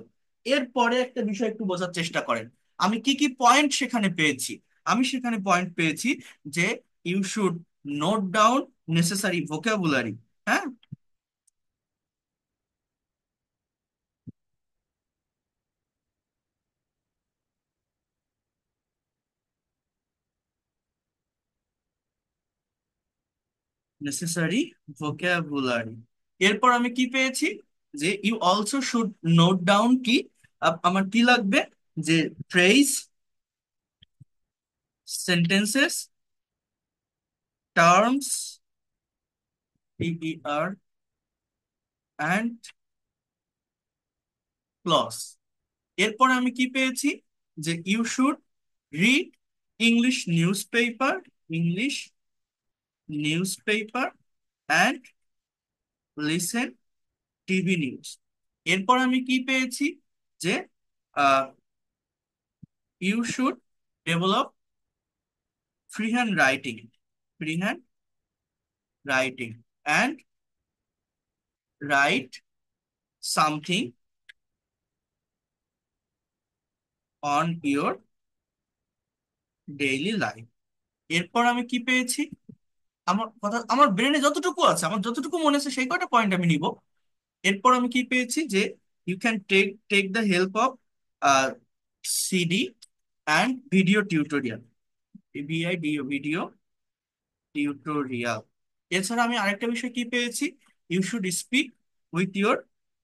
S1: এরপরে একটা বিষয় একটু বোঝার চেষ্টা করেন, আমি কি কি পয়েন্ট সেখানে পেয়েছি। আমি সেখানে পয়েন্ট পেয়েছি যে you should note down necessary vocabulary. হ্যাঁ, নেসেসারি ভোকাবুলারি। এরপর আমি কি পেয়েছি, যে you also should note down কি, আমার কি লাগবে, যে phrase, sentences, terms, TER, and clause. এরপর আমি কি পেয়েছি, যে you should read English newspaper, English newspaper, and listen TV news. এরপর আমি কি পেয়েছি, যে you should develop freehand writing, freehand writing, and write something on your daily life। এরপর আমি কি পেয়েছি, আমার কথা, আমার ব্রেনে যতটুকু আছে, আমার যতটুকু মনে আছে সেই কয়টা পয়েন্ট আমি নিব। এরপর আমি কি পেয়েছি, যে you can take the help of CD and video tutorial, video, video tutorial. এছাড়া আমি আরেকটা বিষয় কি পেয়েছি, you should speak with your,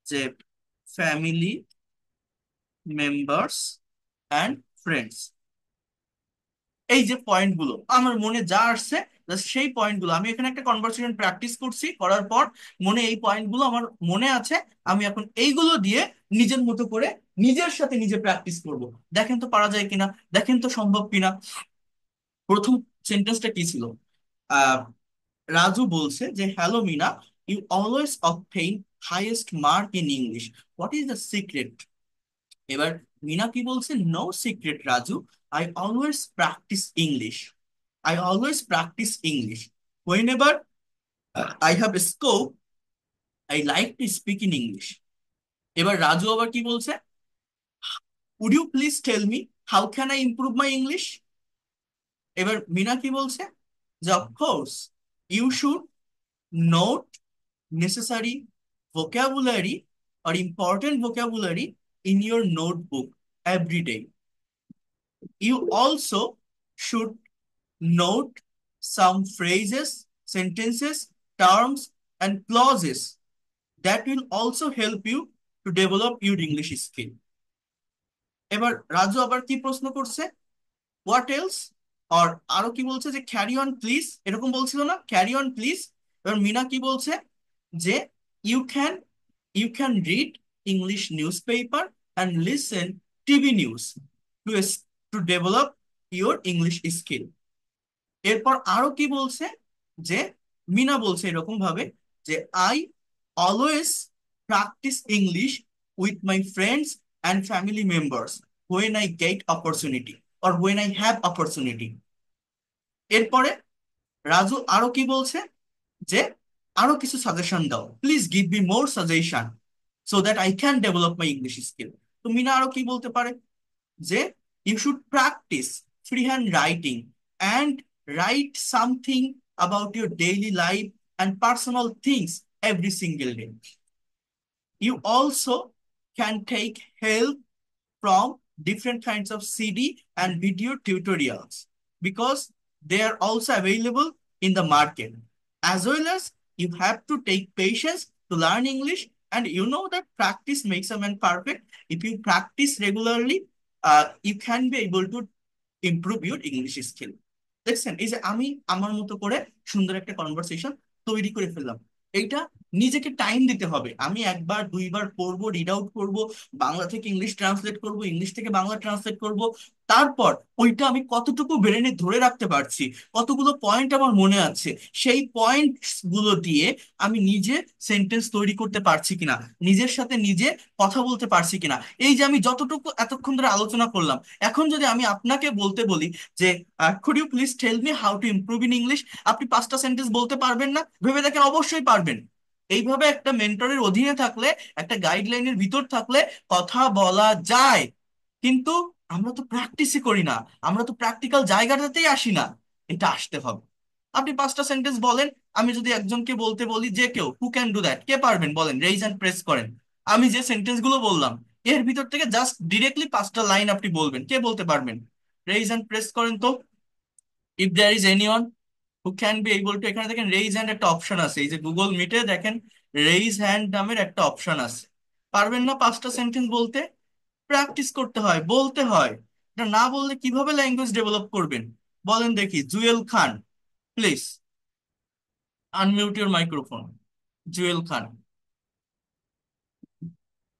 S1: যে ফ্যামিলি মেম্বার্স অ্যান্ড ফ্রেন্ডস। এই যে পয়েন্টগুলো আমার মনে যা আসছে, just সেই পয়েন্টগুলো আমি এখানে একটা কনভারসেশন প্র্যাকটিস করছি, করার পর মনে এই পয়েন্টগুলো আমার মনে আছে। আমি এখন এইগুলো দিয়ে নিজের মতো করে নিজের সাথে নিজে প্র্যাকটিস করব। দেখেন তো পারা যায় কিনা, দেখেন তো সম্ভব কিনা। প্রথম সেন্টেন্সটা কি ছিল, আহ রাজু বলছে যে hello Mina, you always obtain highest mark in English, what is the secret. এবার মিনা কি বলছে, no secret Raju, I always practise English, I always practise English, whenever I have scope I like to speak in English. এবার রাজু আবার কি বলছে, would you please tell me how can I improve my English. এবার মিনা কি বলছে, যে of course you should note necessary vocabulary or important vocabulary in your notebook every day. You also should note some phrases, sentences, terms, and clauses that will also help you to develop your English skill. এবার রাজু আবার কি প্রশ্ন করছে, হোয়াট এলস, আর আরো কি বলছে, যে ক্যারি অন প্লিজ, এরকম বলছিল না, ক্যারি অন প্লিজ। এবার মিনা কি বলছে, যে you can you can read English newspaper and listen TV news to to develop your English skill. এরপর আরো কি বলছে, যে মিনা বলছে এরকম ভাবে, যে I always practise English with my friends and family members when I get opportunity or when I have opportunity। এরপরে রাজু আরো কি বলছে, যে আরো কিছু সাজেশন দাও, please give me more suggestion so that I can develop my English skill. তো মিনা আরো কি বলতে পারে, যে you should practise free hand writing and write something about your daily life and personal things every single day. You also can take help from different kinds of CD and video tutorials because they are also available in the market. As well as you have to take patience to learn English And you know that practice makes a man perfect. If you practice regularly, you can be able to improve your English skill. দেখছেন, এই যে আমি আমার মতো করে সুন্দর একটা কনভারসেশন তৈরি করে ফেললাম। এইটা নিজেকে টাইম দিতে হবে। আমি একবার দুইবার পড়বো, রিড আউট করবো, বাংলা থেকে ইংলিশ ট্রান্সলেট করব, ইংলিশ থেকে বাংলা ট্রান্সলেট করব। তারপর ওইটা আমি কতটুকু ব্রেনে ধরে রাখতে পারছি, কতগুলো পয়েন্ট আমার মনে আছে, সেই পয়েন্টস গুলো দিয়ে আমি নিজে সেন্টেন্স তৈরি করতে পারছি কিনা, নিজের সাথে নিজে কথা বলতে পারছি কিনা। এই যে আমি যতটুকু এতক্ষণ ধরে আলোচনা করলাম, এখন যদি আমি আপনাকে বলতে বলি যে could you please tell me how to improve in English, আপনি 5টা সেন্টেন্স বলতে পারবেন না? ভেবে দেখেন, অবশ্যই পারবেন। এইভাবে একটা মেন্টরের অধীনে থাকলে, একটা গাইডলাইনের ভিতর থাকলে কথা বলা যায়। কিন্তু আমরা তো প্র্যাকটিসই করি না, আমরা তো প্র্যাকটিক্যাল জায়গাটাতেই আসি না। এটা আসতে হবে। আপনি 5টা সেন্টেন্স বলেন। আমি যদি একজনকে বলতে বলি, যে কেউ, হু ক্যান ডু দ্যাট, কে পারবেন বলেন, রেইজ অ্যান্ড প্রেস করেন। আমি যে সেন্টেন্স গুলো বললাম এর ভিতর থেকে জাস্ট ডিরেক্টলি 5টা লাইন আপনি বলবেন, কে বলতে পারবেন? রেইজ অ্যান্ড প্রেস করেন তো। If there is anyone who can be able to, এখানে দেখেন রেইজ হ্যান্ড একটা অপশন আছে, এই যে গুগল মিটে দেখেন রেইজ হ্যান্ড নামের একটা অপশন আছে। পারবেন না 5টা সেন্টেন্স বলতে? প্র্যাকটিস করতে হয়, বলতে হয়। এটা না বললে কিভাবে ল্যাঙ্গুয়েজ ডেভেলপ করবেন? বলেন দেখি, Jewel Khan, please unmute your microphone. Jewel Khan.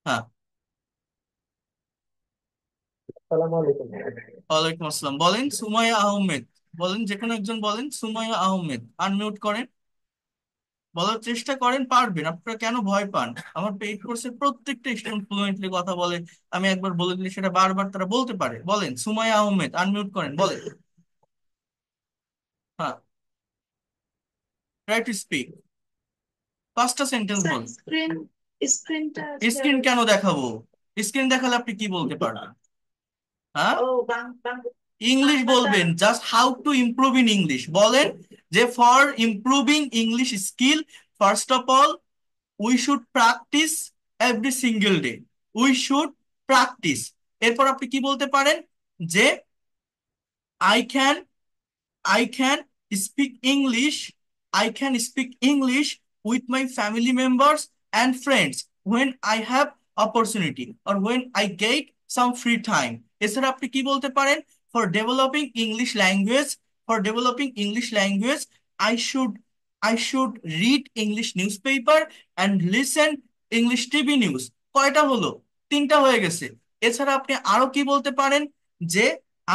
S1: হ্যাঁ।
S2: আসসালামু আলাইকুম।
S1: ওয়ালাইকুম আসসালাম। বলেন সুমাইয়া আহমেদ। বলেন, যে কোনো একজন বলেন, সুমাইয়া আহমেদ, আনমিউট করেন, বলার চেষ্টা করেন, পারবেন। আপনারা কেন ভয় পান? আমার পেইড কোর্সে প্রত্যেকটা স্টুডেন্ট ফ্লুয়েন্টলি কথা বলে। আমি একবার বলে দিলে সেটা বারবার তারা বলতে পারে। বলেন সুমাইয়া আহমেদ, আনমিউট করেন, বলেন। হ্যাঁ, ট্রাই টু স্পিক। 5টা সেন্টেন্স
S3: স্যার,
S1: বলেন।
S3: স্ক্রিনটা শেয়ার
S1: স্ক্রিন কেন
S3: হচ্ছে।
S1: দেখাবো? স্ক্রিন দেখালে আপনি কি বলতে পারবেন? হ্যাঁ,
S3: ও
S1: ইংলিশ
S3: বাংলাটা।
S1: বলবেন। Just how to improve in English বলেন। যে for improving English skill, first of all we should practice every single day. We should practice. এরপর আপনি কি বলতে পারেন? যে I can I can speak English. I can speak English with my family members and friends when I have opportunity or when I get some free time. এছাড়া আপনি কি বলতে পারেন? For developing English language, for developing English language, I should I should read English newspaper and listen English TV news. কয়টা হলো? 3টা হয়ে গেছে। এছাড়া আপনি আরো কি বলতে পারেন? যে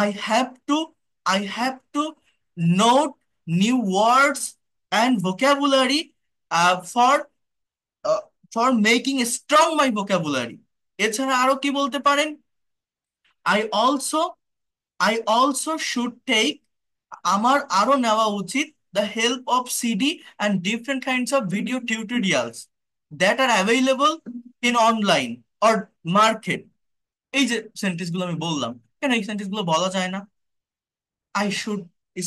S1: I have to I have to note new words and vocabulary for uh, for making strong my vocabulary। এছাড়া আরো কি বলতে পারেন? I also I also should take, আমার আরো নেওয়া উচিত, the help of CD and different kinds of video tutorials that are available in online or market। এই যে সেন্টেন্স গুলো আমি বললাম, কেন এই সেন্টেন্স গুলো বলা যায় না? I should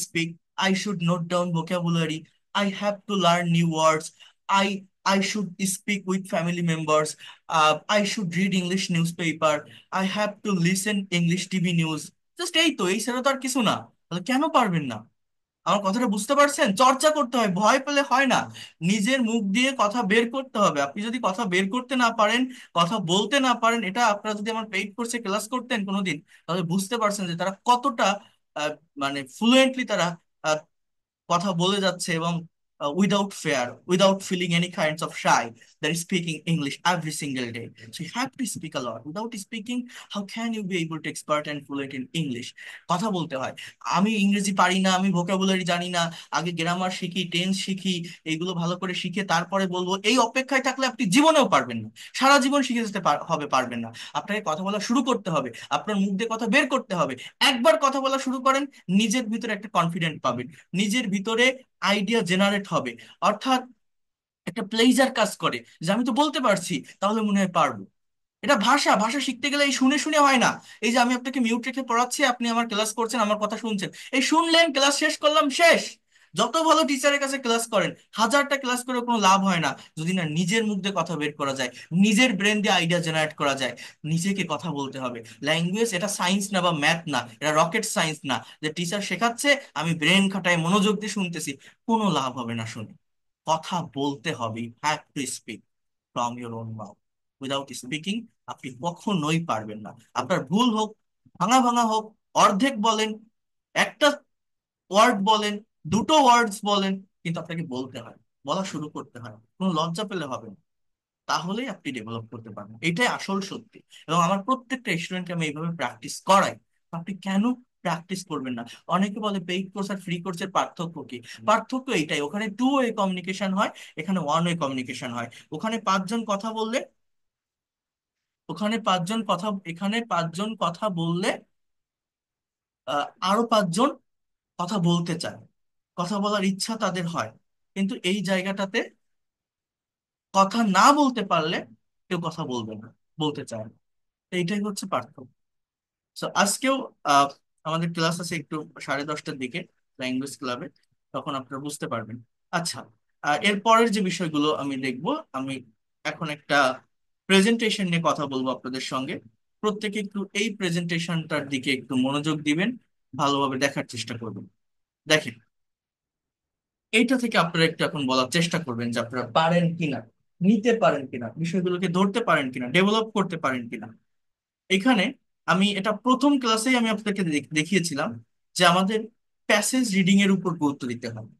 S1: speak. I should note down vocabulary. I have to learn new words. I should speak with family members. I should read English newspaper. I have to listen English TV news. Just এই তো, এই ছাড়া তো আর কিছু না। তাহলে কেন পারবেন না? আমার কথাটা বুঝতে পারছেন? চর্চা করতে হয়, ভয় পেলে হয় না। নিজের মুখ দিয়ে কথা বের করতে হবে। আপনি যদি কথা বের করতে না পারেন, কথা বলতে না পারেন, এটা আপনারা যদি আমার পেইড কোর্সে ক্লাস করতেন কোনোদিন, তাহলে বুঝতে পারছেন যে তারা কতটা আহ, মানে ফ্লুয়েন্টলি তারা আহ, কথা বলে যাচ্ছে, এবং without fear, without feeling any kinds of shy, that is speaking English every single day. So you have to speak a lot. Without speaking, how can you be able to expert and fluent in English? কথা বলতে হয়। আমি ইংরেজি পারি না, আমি ভোকাবুলারি জানি না, আগে গ্রামার শিখি, টেন্স শিখি, এইগুলো ভালো করে শিখে তারপরে বলবো, এই অপেক্ষায় থাকলে আপনি জীবনেও পারবেন না। সারা জীবন শিখে যেতে হবে, পারবেন না। আপনাকে কথা বলা শুরু করতে হবে, আপনার মুখ দিয়ে কথা বের করতে হবে। একবার কথা বলা শুরু করেন, নিজের ভিতরে একটা কনফিডেন্ট পাবেন, নিজের ভিতরে আইডিয়া জেনারেট হবে। অর্থাৎ একটা প্লেজার কাজ করে, যে আমি তো বলতে পারছি, তাহলে মনে হয় পারবো। এটা ভাষা, ভাষা শিখতে গেলে এই শুনে শুনে হয় না। এই যে আমি আপনাকে মিউট রেখে পড়াচ্ছি, আপনি আমার ক্লাস করছেন, আমার কথা শুনছেন, এই শুনলেন, ক্লাস শেষ করলাম, শেষ। যত ভালো টিচারের কাছে ক্লাস করেন, হাজারটা ক্লাস করে কোনো লাভ হয় না যদি না নিজের মুখ দিয়ে কথা বের করা যায়, নিজের ব্রেন দিয়ে আইডিয়া জেনারেট করা যায়। নিজেকে কথা বলতে হবে। ল্যাঙ্গুয়েজ এটা সায়েন্স না বা ম্যাথ না, এটা রকেট সায়েন্স না যে টিচার শেখাচ্ছে, আমি ব্রেন খাটায় মনোযোগ দিয়ে শুনতেছি। কোনো লাভ হবে না শুনে। কথা বলতে হবে, have to speak. From your own mouth. Without speaking আপনি কখনোই পারবেন না। আপনার ভুল হোক, ভাঙা ভাঙা হোক, অর্ধেক বলেন, একটা ওয়ার্ড বলেন, দুটো ওয়ার্ডস বলেন, কিন্তু আপনাকে বলতে হয়, বলা শুরু করতে হয়, কোনো লজ্জা পেলে হবে না। তাহলেই আপনি ডেভেলপ করতে পারবেন, এটাই আসল সত্যি। এবং আমার প্রত্যেকটা স্টুডেন্টকে আমি এইভাবে প্র্যাকটিস করাই। আপনি কেন প্র্যাকটিস করবেন না? অনেকে বলে পেইড কোর্স আর ফ্রি কোর্সের পার্থক্য কি? পার্থক্য এইটাই, ওখানে টু ওয়ে কমিউনিকেশন হয়, এখানে ওয়ান ওয়ে কমিউনিকেশন হয়। ওখানে পাঁচজন কথা বললে, এখানে পাঁচজন কথা বললে আরো পাঁচজন কথা বলতে চায়, কথা বলার ইচ্ছা তাদের হয়। কিন্তু এই জায়গাটাতে কথা না বলতে পারলে কেউ কথা বলবে না, বলতে চায় না। তো এইটাই হচ্ছে পার্থক্য। তো আজকেও আহ, আমাদের ক্লাস আছে একটু 10:30টার দিকে, ল্যাঙ্গুয়েজ ক্লাবে, তখন আপনারা বুঝতে পারবেন। আচ্ছা, এর পরের যে বিষয়গুলো আমি দেখব, আমি এখন একটা প্রেজেন্টেশন নিয়ে কথা বলবো আপনাদের সঙ্গে। প্রত্যেকে একটু এই প্রেজেন্টেশনটার দিকে একটু মনোযোগ দিবেন, ভালোভাবে দেখার চেষ্টা করবেন। দেখেন, এইটা থেকে আপনারা একটু এখন বলার চেষ্টা করবেন যে আপনারা পারেন কিনা, নিতে পারেন কিনা, বিষয়গুলোকে ধরতে পারেন কিনা, ডেভেলপ করতে পারেন কিনা। এখানে আমি এটা প্রথম ক্লাসেই আমি আপনাদেরকে দেখিয়েছিলাম যে আমাদের প্যাসেজ রিডিং এর উপর গুরুত্ব দিতে হবে।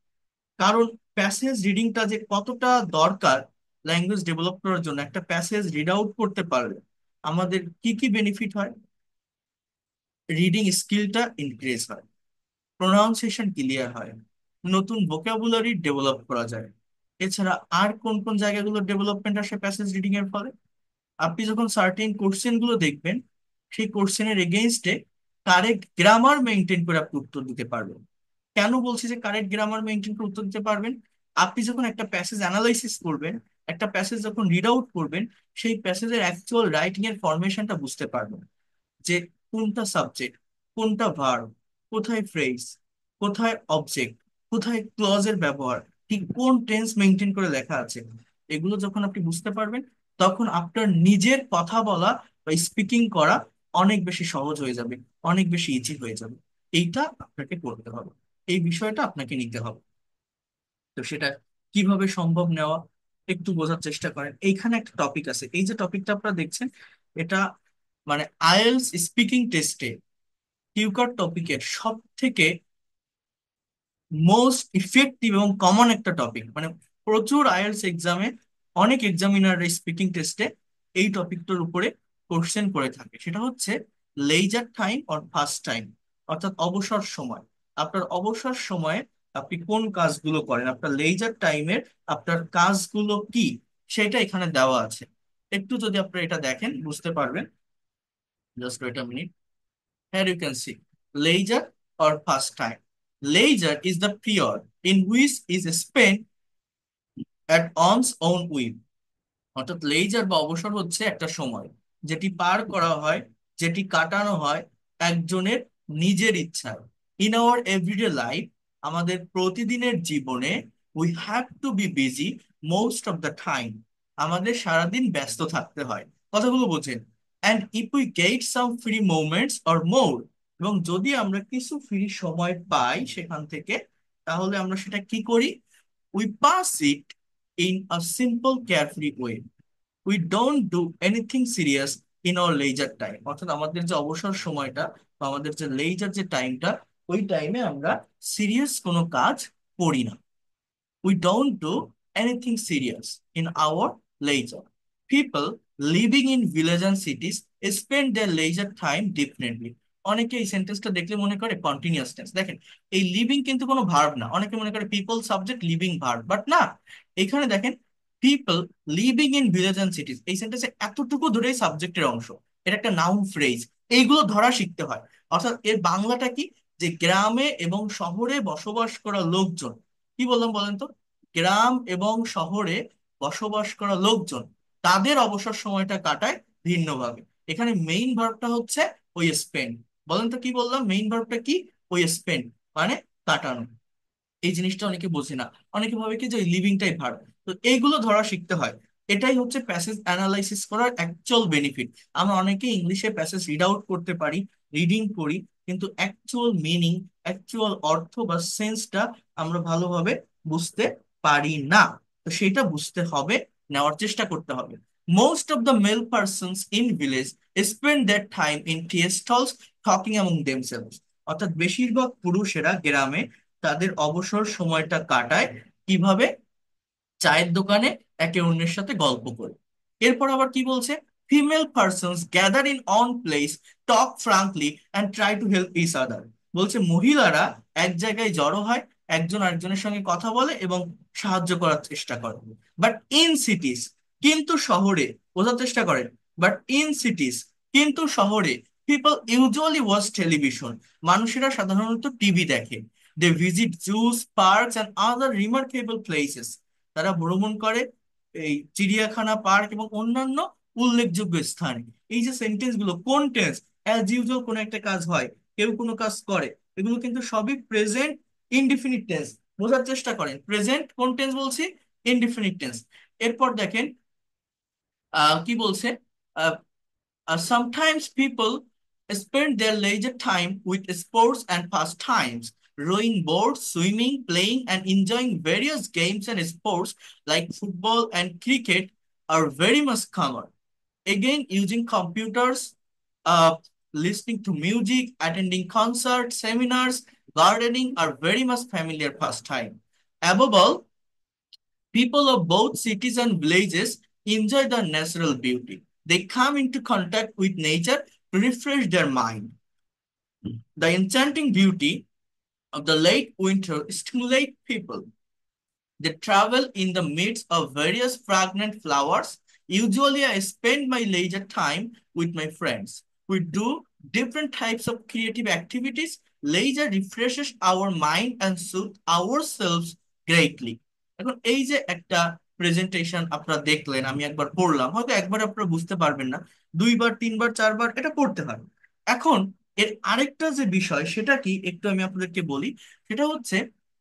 S1: কারণ প্যাসেজ রিডিংটা যে কতটা দরকার ল্যাঙ্গুয়েজ ডেভেলপ করার জন্য, একটা প্যাসেজ রিড আউট করতে পারলে আমাদের কি কি বেনিফিট হয়। রিডিং স্কিলটা ইনক্রিজ হয়, প্রোনাউন্সিয়েশন ক্লিয়ার হয়, নতুন ভোকাবুলারি ডেভেলপ করা যায়। এছাড়া আর কোন কোন জায়গাগুলো ডেভেলপমেন্ট আসে প্যাসেজ রিডিং এর ফলে? আপনি যখন সার্টেন কোশ্চেন গুলো দেখবেন, সেই কোশ্চেনের এগেইনস্টে কারেক্ট গ্রামার মেনটেন করে আপনি উত্তর দিতে পারবেন। কেন বলছি যে কারেক্ট গ্রামার মেনটেন করে উত্তর দিতে পারবেন? আপনি যখন একটা প্যাসেজ অ্যানালাইসিস করবেন, একটা প্যাসেজ যখন রিড আউট করবেন, সেই প্যাসেজের অ্যাকচুয়াল রাইটিং এর ফরমেশনটা বুঝতে পারবেন, যে কোনটা সাবজেক্ট, কোনটা ভার্ব, কোথায় ফ্রেজ, কোথায় অবজেক্ট, কোথায় ক্লজের ব্যবহার, ঠিক কোন টেন্স মেনটেন করে লেখা আছে। এগুলো যখন আপনি বুঝতে পারবেন, তখন আপনার নিজের কথা বলা বা স্পিকিং করা অনেক বেশি সহজ হয়ে যাবে, অনেক বেশি ইজি হয়ে যাবে। এইটা আপনাকে করতে হবে, এই বিষয়টা আপনাকে নিতে হবে। তো সেটা কিভাবে সম্ভব নেওয়া, একটু বোঝার চেষ্টা করেন। এইখানে একটা টপিক আছে, এই যে টপিকটা আপনারা দেখছেন, এটা মানে আইএলটিএস স্পিকিং টেস্টে কিউকার টপিকের সব থেকে মোস্ট ইফেক্টিভ এবং কমন একটা টপিক। মানে প্রচুর আইএলটিএস এক্সামে অনেক এক্সামিনার স্পিকিং টেস্টে এই টপিকটার উপরে কোশ্চেন করে থাকে। সেটা হচ্ছে leisure time or fast time, অর্থাৎ অবসর সময়। আপনার অবসর সময়ে আপনি কোন কাজগুলো করেন, আপনার লেইজার টাইমের আপনার কাজগুলো কি, সেটা এখানে দেওয়া আছে। একটু যদি আপনারা এটা দেখেন বুঝতে পারবেন। Just wait a minute. Here you can see leisure or pastime. Leisure is the period in which is spent at one's own will. অর্থাৎ লেইজার বা অবসর হচ্ছে একটা সময় যেটি পার করা হয়, যেটি কাটানো হয় একজনের নিজের ইচ্ছায়। ইন আওয়ার এভরিডে লাইফ, আমাদের প্রতিদিনের জীবনে, we have two B busy most of the time, আমাদের সারাদিন ব্যস্ত থাকতে হয়। কথাগুলো বোঝেন। And if we get some free moments or more, এবং যদি আমরা কিছু ফ্রি সময় পাই সেখান থেকে, তাহলে আমরা সেটা কি করি? We pass it in a simple carefree way. We don't do anything serious in our leisure time. অর্থাৎ আমাদের যে অবসর সময়টা বা আমাদের যে লেইজার যে টাইমটা, ওই টাইমে আমরা সিরিয়াস কোনো কাজ করি না। We don't do anything serious in our leisure. People living in villages and cities spend their leisure time differently. অনেকে এই সেন্টেন্সটা দেখলে মনে করে কন্টিনিউয়াস টেন্স। দেখেন, এই লিভিং কিন্তু কোনো ভার্ব না। অনেকে মনে করে people subject, living verb, but না। এখানে দেখেন, people living in village and সিটিজ, এই সেন্টেন্সে এতটুকু ধরেই সাবজেক্টের অংশ। এটা একটা নাউন ফ্রেজ, এইগুলো ধরা শিখতে হয়। অর্থাৎ এর বাংলাটা কি? যে গ্রামে এবং শহরে বসবাস করা লোকজন। কি বললাম বলেন তো? গ্রাম এবং শহরে বসবাস করা লোকজন তাদের অবসর সময়টা কাটায় ভিন্নভাবে। এখানে মেইন ভার্বটা হচ্ছে ওই স্পেন্ড। বলেন তো কি বললাম? মেইন ভার্বটা কি? ওই স্পেন্ড, মানে কাটানো। এই জিনিসটা অনেকে বোঝে না, অনেকে ভাবে কি যে ওই লিভিংটাই ভার্ব। তো এইগুলো ধরা শিখতে হয়। এটাই হচ্ছে প্যাসেজ অ্যানালাইসিস করার অ্যাকচুয়াল বেনিফিট। আমরা অনেকে ইংলিশে প্যাসেজ রিড আউট করতে পারি, রিডিং করি, কিন্তু অ্যাকচুয়াল মিনিং, অ্যাকচুয়াল অর্থ বা সেন্সটা আমরা ভালোভাবে বুঝতে পারি না। তো সেটা বুঝতে হবে, নেওয়ার চেষ্টা করতে হবে। Most of the male persons in village spend their time in tea stalls talking among themselves. অর্থাৎ বেশিরভাগ পুরুষেরা গ্রামে তাদের অবসর সময়টা কাটায় কিভাবে? চায়ের দোকানে একে অন্যের সাথে গল্প করে। এরপর আবার কি বলছে? Female persons gather in one place, talk frankly and try to help each other. বলছে মহিলারা এক জায়গায় জড়ো হয়, একজন আরেকজনের সঙ্গে কথা বলে এবং সাহায্য করার চেষ্টা করে। বাট ইন সিটিজ, কিন্তু শহরে, বোঝার চেষ্টা করেন, বাট ইন সিটিজ, কিন্তু শহরে, পিপল ইউজুয়ালি ওয়াচ টেলিভিশন, মানুষেরা সাধারণত টিভি দেখে। They visit zoos, parks and other remarkable places. তারা ভ্রমণ করে এই চিড়িয়াখানা, পার্ক এবং অন্যান্য উল্লেখযোগ্য স্থানে। এই যে সেন্টেন্স গুলো, কোন টেন্স? অ্যাজ ইউজুয়াল কোনো একটা কাজ হয়, কেউ কোনো কাজ করে, এগুলো কিন্তু সবই প্রেজেন্ট ইনডিফিনিট টেন্স। বোঝার চেষ্টা করেন, প্রেজেন্ট কোন টেন্স বলছি? Indefinite tense. এরপর দেখেন কি বলছে? Sometimes people spend their leisure time with sports and pastimes, rowing boats, swimming, playing, and enjoying various games and sports like football and cricket are very much common. Again, using computers, uh, listening to music, attending concerts, seminars, gardening are very much familiar pastime. Above all, people of both cities and villages enjoy the natural beauty. They come into contact with nature to refresh their mind. The enchanting beauty of the late winter stimulates people. They travel in the midst of various fragrant flowers. Usually, I spend my leisure time with my friends. We do different types of creative activities. Leisure refreshes our mind and soothes ourselves greatly. এখন এই যে একটা প্রেজেন্টেশন আপনারা দেখলেন, আমি একবার পড়লাম, হয়তো একবার আপনারা বুঝতে পারবেন না, দুইবার, তিনবার, চারবার এটা পড়তে হয়। এখন এর আরেকটা যে বিষয় সেটা কি একটু আমি আপনাদেরকে বলি। সেটা হচ্ছে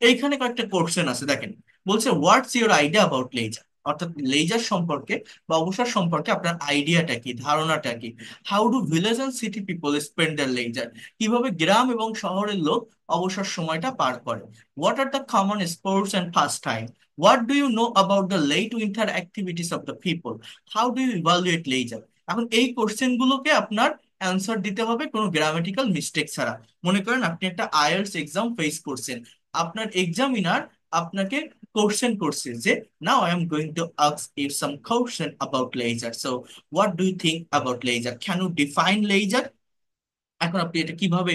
S1: এইখানে কয়েকটা কোশ্চেন আছে, দেখেন। বলছে what's your idea about leisure, অর্থাৎ লেজার সম্পর্কে বা অবসর সম্পর্কে আপনার আইডিয়াটা কি, ধারণাটা কি? How do village and city people spend their leisure, কিভাবে গ্রাম এবং শহরের লোক অবসর সময়টা পার করে? What are the common sports and pastime? What do you know about the late winter activities of the people? How do you evaluate leisure? এখন এই কোশ্চেন গুলোকে আপনার অ্যান্সার দিতে হবে কোনো গ্রামাটিক্যাল মিস্টেক ছাড়া। মনে করেন আপনি একটা আইএলটিএস এক্সাম ফেস করছেন, আপনার এক্সামিনার আপনাকে কোশ্চেন করছে যে now I am going to ask you some question about leisure, so what do you think about leisure, can you define leisure? এখন আপনি এটা কিভাবে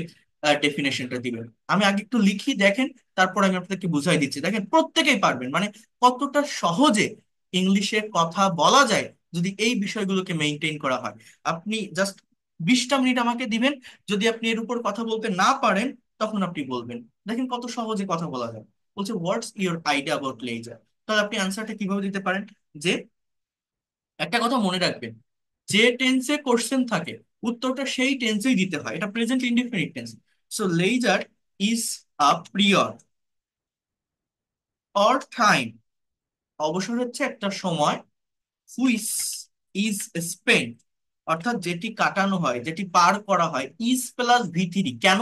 S1: ডেফিনেশনটা দিবেন? আমি আগে একটু লিখি, দেখেন, তারপর আমি আপনাদেরকে বুঝাই দিচ্ছি। দেখেন প্রত্যেকেই পারবেন, মানে কতটা সহজে ইংলিশে কথা বলা যায় যদি এই বিষয়গুলোকে মেনটেন করা হয়। আপনি জাস্ট 20টা মিনিট আমাকে দিবেন, যদি আপনি এর উপর কথা বলতে না পারেন তখন আপনি বলবেন। দেখেন কত সহজে কথা বলা যায়। বলছে what's your idea about leisure, তাহলে আপনি আনসারটা কিভাবে দিতে পারেন? যে একটা কথা মনে রাখবেন, যে টেন্সে কোশ্চেন থাকে উত্তরটা সেই টেন্সেই দিতে হয়, এটা present indefinite tense. So leisure is a period or time, অবসর হচ্ছে একটা সময়, হুইচ ইজ স্পেন্ট, অর্থাৎ যেটি কাটানো হয়, যেটি পার করা হয়, ইজ প্লাস ভি3। কেন?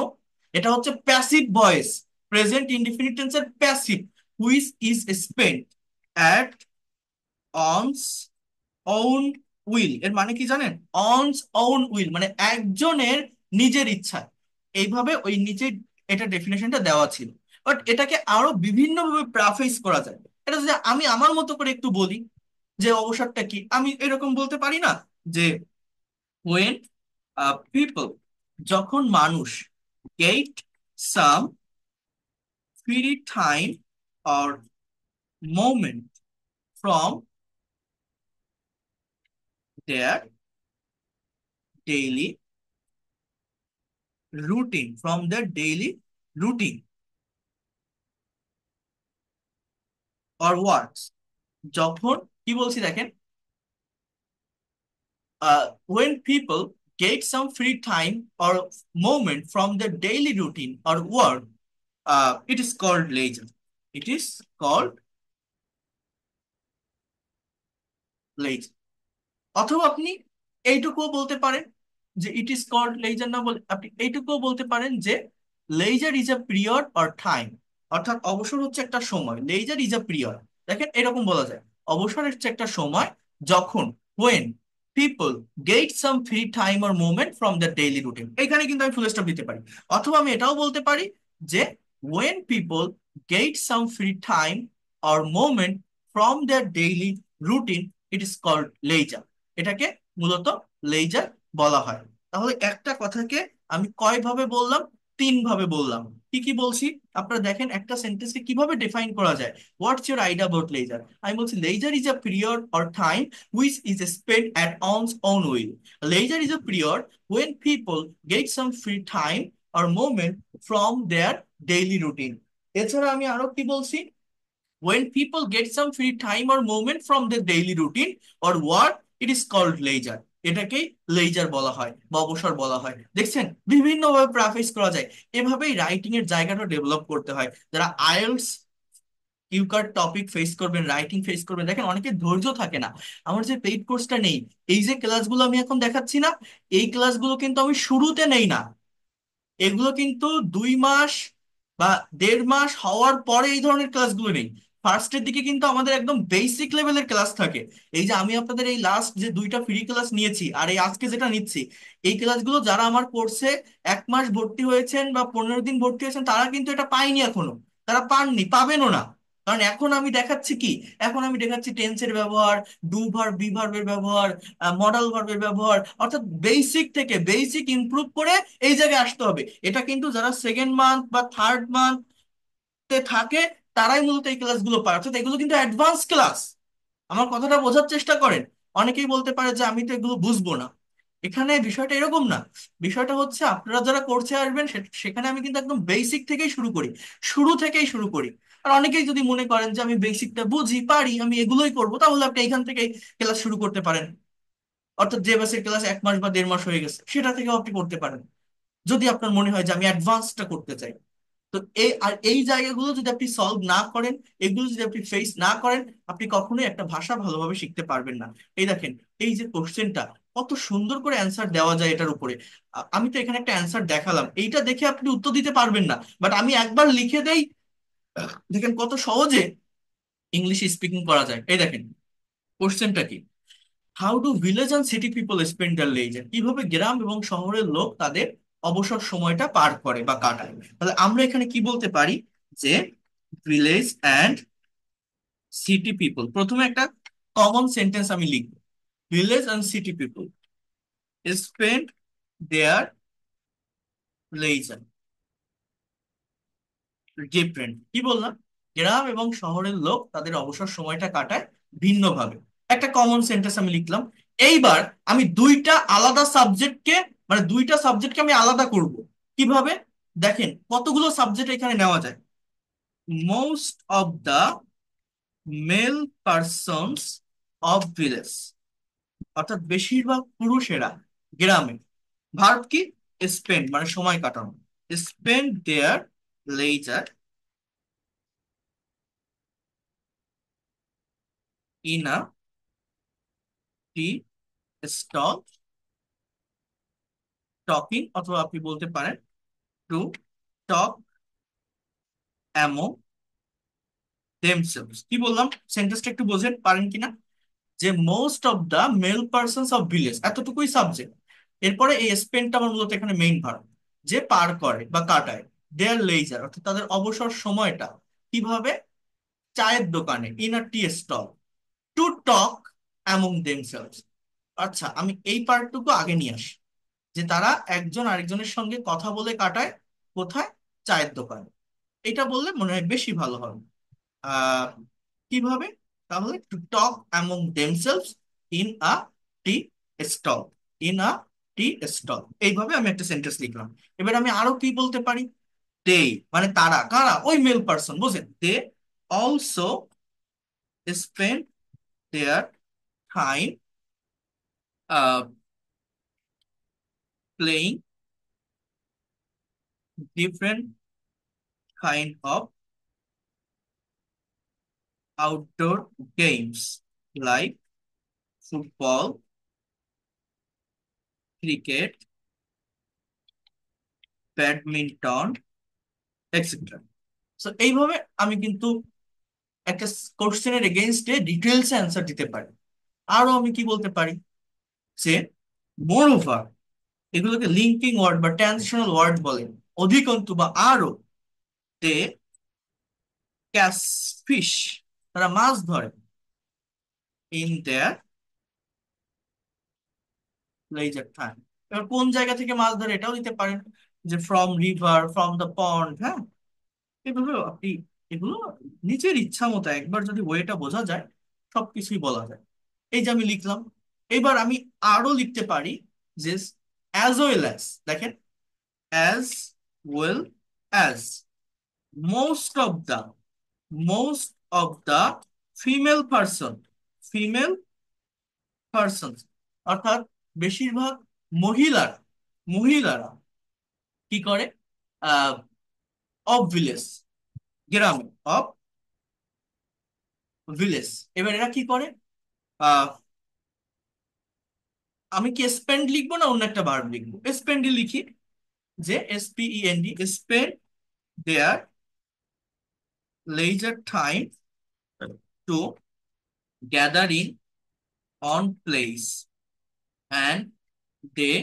S1: এটা হচ্ছে প্যাসিভ ভয়েস, প্রেজেন্ট ইনডিফিনিট টেন্সের passive. Which is spent at one's own will, এর মানে কি জানেন? অনস ওন উইল মানে একজনের নিজের ইচ্ছা। এইভাবে ওই নিচে এটা ডেফিনেশনটা দেওয়া ছিল। বাট এটাকে আরো বিভিন্ন ভাবে প্রাফেস করা যায়। এটা যদি আমি আমার মতো করে একটু বলি যে অবসরটা কি, আমি এরকম বলতে পারি না যে when people, যখন মানুষ, get some free time or moment from their daily routine or works, যখন, কি বলছি দেখেন, when people get some free time or moment from their daily routine or work, it is called leisure. It is called leisure. অথবা আপনি এইটুকুও বলতে পারেন যে ইট ইজ কল্ড লেজার, না বলে আপনি এইটুকুও বলতে পারেন যে leisure is a period or time, অর্থাৎ অবসর হচ্ছে একটা সময়, লেজার ইজ আ পিরিয়ড। দেখেন এরকম বলা যায়। অবসরের হচ্ছে একটা সময় যখন when people get some free time or moment from their daily routine। এখানে কিন্তু আমি ফুল স্টপ দিতে পারি, অথবা আমি এটাও বলতে পারি যে when people get some free time or moment from their daily routine it is called leisure। এটাকে মূলত লেইজার বলা হয়। তাহলে একটা কথাকে আমি কয় ভাবে বললাম? তিন ভাবে বললাম। কি কি বলছি আপনারা দেখেন, একটা সেন্টেন্সকে কিভাবে ডিফাইন করা যায়। What's your idea about leisure? আমি বলছি leisure is a period or time which is spent at one's own will. Leisure is a period when people get some free time or moment from their daily routine। এছাড়া আমি আরো কি বলছি? when people get some free time or moment from their daily routine or work it is called leisure। এটাকেই লেজার বলা হয় বা অবসর বলা হয়। দেখছেন বিভিন্নভাবে প্রাফেস করা যায়। এভাবেই রাইটিং এর জায়গাটা ডেভেলপ করতে হয়। যারা আইএলটিএস কিউকার টপিক ফেস করবেন, রাইটিং ফেস করবেন, দেখেন অনেকের ধৈর্য থাকে না। আমার যে পেইড কোর্সটা নেই, এই যে ক্লাসগুলো আমি এখন দেখাচ্ছি না, এই ক্লাসগুলো কিন্তু আমি শুরুতে নেই না। এগুলো কিন্তু 2 মাস বা 1.5 মাস হওয়ার পরে এই ধরনের ক্লাসগুলো নেই। ফার্স্টের দিকে কিন্তু আমাদের একদম বেসিক লেভেলের ক্লাস থাকে। এই যে আমি আপনাদের এই লাস্ট যে 2টা ফ্রি ক্লাস নিয়েছি আর এই আজকে যেটা নিচ্ছি, এই ক্লাসগুলো যারা আমার কোর্সে 1 মাস ভর্তি হয়েছেন বা 15 দিন ভর্তি হয়েছেন তারা কিন্তু এটা পায়নি এখনো, তারা পাননি, পাবেনও না। কারণ এখন আমি দেখাচ্ছি কি, এখন আমি দেখাচ্ছি টেন্সের ব্যবহার, ডু ভার্ব বি ভার্বের ব্যবহার, মডাল ভার্বের ব্যবহার, অর্থাৎ বেসিক থেকে বেসিক ইমপ্রুভ করে এই জায়গায় আসতে হবে। এটা কিন্তু যারা সেকেন্ড মান্থ বা থার্ড মান্থে থাকে তারাই মূলত এই ক্লাসগুলো পায়, অর্থাৎ এগুলো কিন্তু অ্যাডভান্স ক্লাস। আমার কথাটা বোঝার চেষ্টা করেন। অনেকেই বলতে পারে যে আমি তো এগুলো বুঝবো না। এখানে বিষয়টা এরকম না। বিষয়টা হচ্ছে আপনারা যারা কোর্সে আসবেন সেখানে আমি কিন্তু একদম বেসিক থেকেই শুরু করি, শুরু থেকেই শুরু করি। আর অনেকেই যদি মনে করেন যে আমি বেসিকটা বুঝি পারি আমি এগুলোই করবো, তাহলে আপনি এখান থেকেই ক্লাস শুরু করতে পারেন। অর্থাৎ যে বেসিক ক্লাস 1 মাস বা 1.5 মাস হয়ে গেছে সেটা থেকেও আপনি করতে পারেন, যদি আপনার মনে হয় যে আমি অ্যাডভান্সটা করতে চাই। তো এই জায়গাগুলো যদি আপনি সলভ না করেন, এগুলো যদি আপনি ফেস না করেন, আপনি কখনোই একটা ভাষা ভালোভাবে শিখতে পারবেন না। এই দেখেন, এই যে কোশ্চেনটা, কত সুন্দর করে অ্যান্সার দেওয়া যায় এটার উপরে। আমি তো এখানে একটা অ্যান্সার দেখালাম, এইটা দেখে আপনি উত্তর দিতে পারবেন না, বাট আমি একবার লিখে দেই। দেখেন কত সহজে ইংলিশ স্পিকিং করা যায়। এই দেখেন কোশ্চেনটা কি, how do village and city people spend their leisure? কিভাবে গ্রাম এবং শহরের লোক তাদের অবসর সময়টা পার করে বা কাটায়। তাহলে আমরা এখানে কি বলতে পারি যে ভিলেজ অ্যান্ড সিটি পিপল, প্রথমে একটা কমন সেন্টেন্স আমি লিখব, village and city people spend their leisure different. কি বললাম? গ্রাম এবং শহরের লোক তাদের অবসর সময়টা কাটায় ভিন্নভাবে। একটা কমন সেন্টেন্স আমি লিখলাম। এইবার আমি দুইটা আলাদা সাবজেক্টকে, মানে দুইটা সাবজেক্টকে আমি আলাদা করব। কিভাবে? দেখেন কতগুলো সাবজেক্ট এখানে নেওয়া যায়। Most of the male persons of village, অর্থাৎ বেশিরভাগ পুরুষেরা গ্রামে। ভার্ব কি? স্পেন্ড, মানে সময় কাটানো। Spend their leisure in a tea stall talking, অথবা আপনি বলতে পারেন টু টক অ্যামং দেমসেলভস। কি বললাম সেন্টেন্সটা একটু বোঝেন পারেন কিনা? যে most of the male persons of village, এতটুকুই সাবজেক্ট। এরপরে এই স্পেনটা আমার মূলত এখানে মেইন ভার্ব, যে পার করে বা কাটায়। দেয়ার লেজার, অর্থাৎ তাদের অবসর সময়টা কিভাবে? চায়ের দোকানে, in a tea stall, to talk among themselves. আচ্ছা আমি এই পার্টটুকু আগে নিয়ে আসি, যে তারা একজন আরেকজনের সঙ্গে কথা বলে কাটায়। কোথায়? চায়ের দোকানে। এটা বললে মনে হয় বেশি ভালো হবে। আহ কিভাবে? তাহলে to talk among themselves in a tea stall, in a tea stall. এইভাবে আমি একটা সেন্টেন্স লিখলাম। এবার আমি আরো কি বলতে পারি? দে, মানে তারা, কারা? ওই মেল পার্সন, বুঝেন? They also spend their time playing different kind of outdoor games like football, cricket, badminton, etcetera. So এইভাবে আমি কিন্তু একটা কোশ্চেনের এগেইনস্টে ডিটেলসে অ্যান্সার দিতে পারি। আরো আমি কি বলতে পারি যে মোর ওভার, এগুলোকে লিঙ্কিং ওয়ার্ড বা ট্রানজিশনাল ওয়ার্ড বলে, অধিকন্তু বা আরো, তে ক্যাচ ফিশ, তারা মাছ ধরে ইন দেয়ার লেজার টাইম। এবার কোন জায়গা থেকে মাছ ধরে এটাও দিতে পারেন, যে from river, from the pond, হ্যাঁ। এভাবে আপনি এগুলো নিজের ইচ্ছা মতো একবার যদি ওয়েটা বোঝা যায় সবকিছুই বলা যায়। এই যে আমি লিখলাম, এবার আমি আরো লিখতে পারি যে অ্যাজ ওয়েল অ্যাজ, দেখেন, as well as most of the, most of the female person, female person, অর্থাৎ বেশিরভাগ মহিলারা, মহিলারা কি করে, আহ অফ ভিলেজ, গ্রামে, অফ ভিলেজ। এবার এরা কি করে, আহ আমি কি স্পেন্ড লিখবো না অন্য একটা ভার্ব লিখবো? স্পেন্ডই লিখি, যে SPEND, spend there leisure time to gathering on place, and they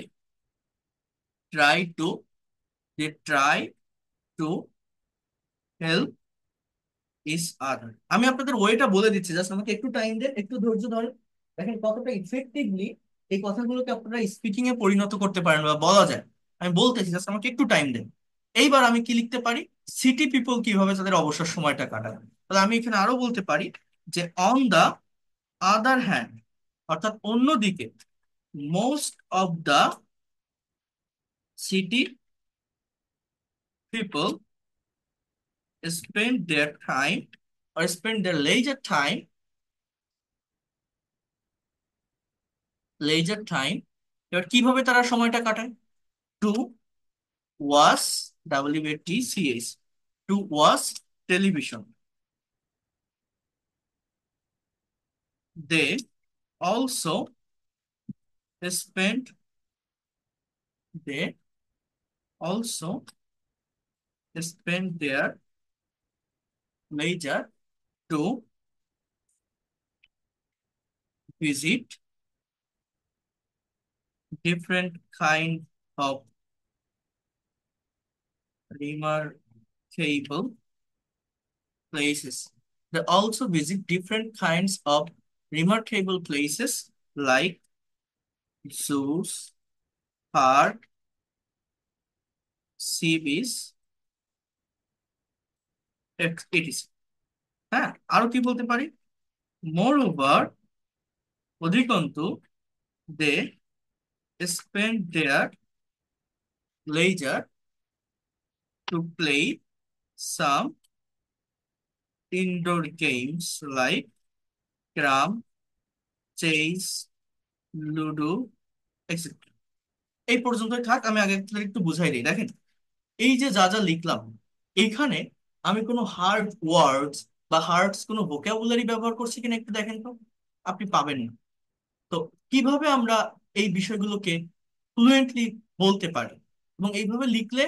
S1: try to they try to help each other। আমি আপনাদের ওয়েটা বলে দিচ্ছি, জাস্ট আমাকে একটু টাইম দেন, একটু ধৈর্য ধরেন। দেখেন কতটা ইফেক্টিভলি এই কথাগুলোকে আপনারা স্পিকিং এ পরিণত করতে পারেন বা বলা যায়। আমি বলতেছি, জাস্ট আমাকে একটু টাইম দেন। এইবার আমি কি লিখতে পারি, সিটি পিপল কিভাবে তাদের অবসর সময়টা কাটায়। তাহলে আমি এখানে আরো বলতে পারি যে অন দা আদার হ্যান্ড, অর্থাৎ অন্যদিকে, most of the city people spend their time or spend their leisure time। এবার কিভাবে তারা সময়টা কাটায়, to watch, WATCH, to watch television, they also spend they also spend their leisure to visit different kind of remarkable places। They also visit different kinds of remarkable places like zoos, park, sea beach, etc। হ্যাঁ, আরো কি বলতে পারি, মোর ওভার, অধিকন্তু, they spend their leisure to play some indoor games like carom, chess, ludo, etc। এই পর্যন্তই থাক, আমি আগে থেকে একটু বুঝাই দিই। দেখেন এই যে যা যা লিখলাম, এখানে আমি কোনো হার্ড ওয়ার্ডস বা হার্ডস কোনো ভোকাবুলারি ব্যবহার করছি কিনা একটু দেখেন তো, আপনি পাবেন না। তো কিভাবে আমরা এই বিষয়গুলোকে ফ্লুয়েন্টলি বলতে পারি এবং এইভাবে লিখলে,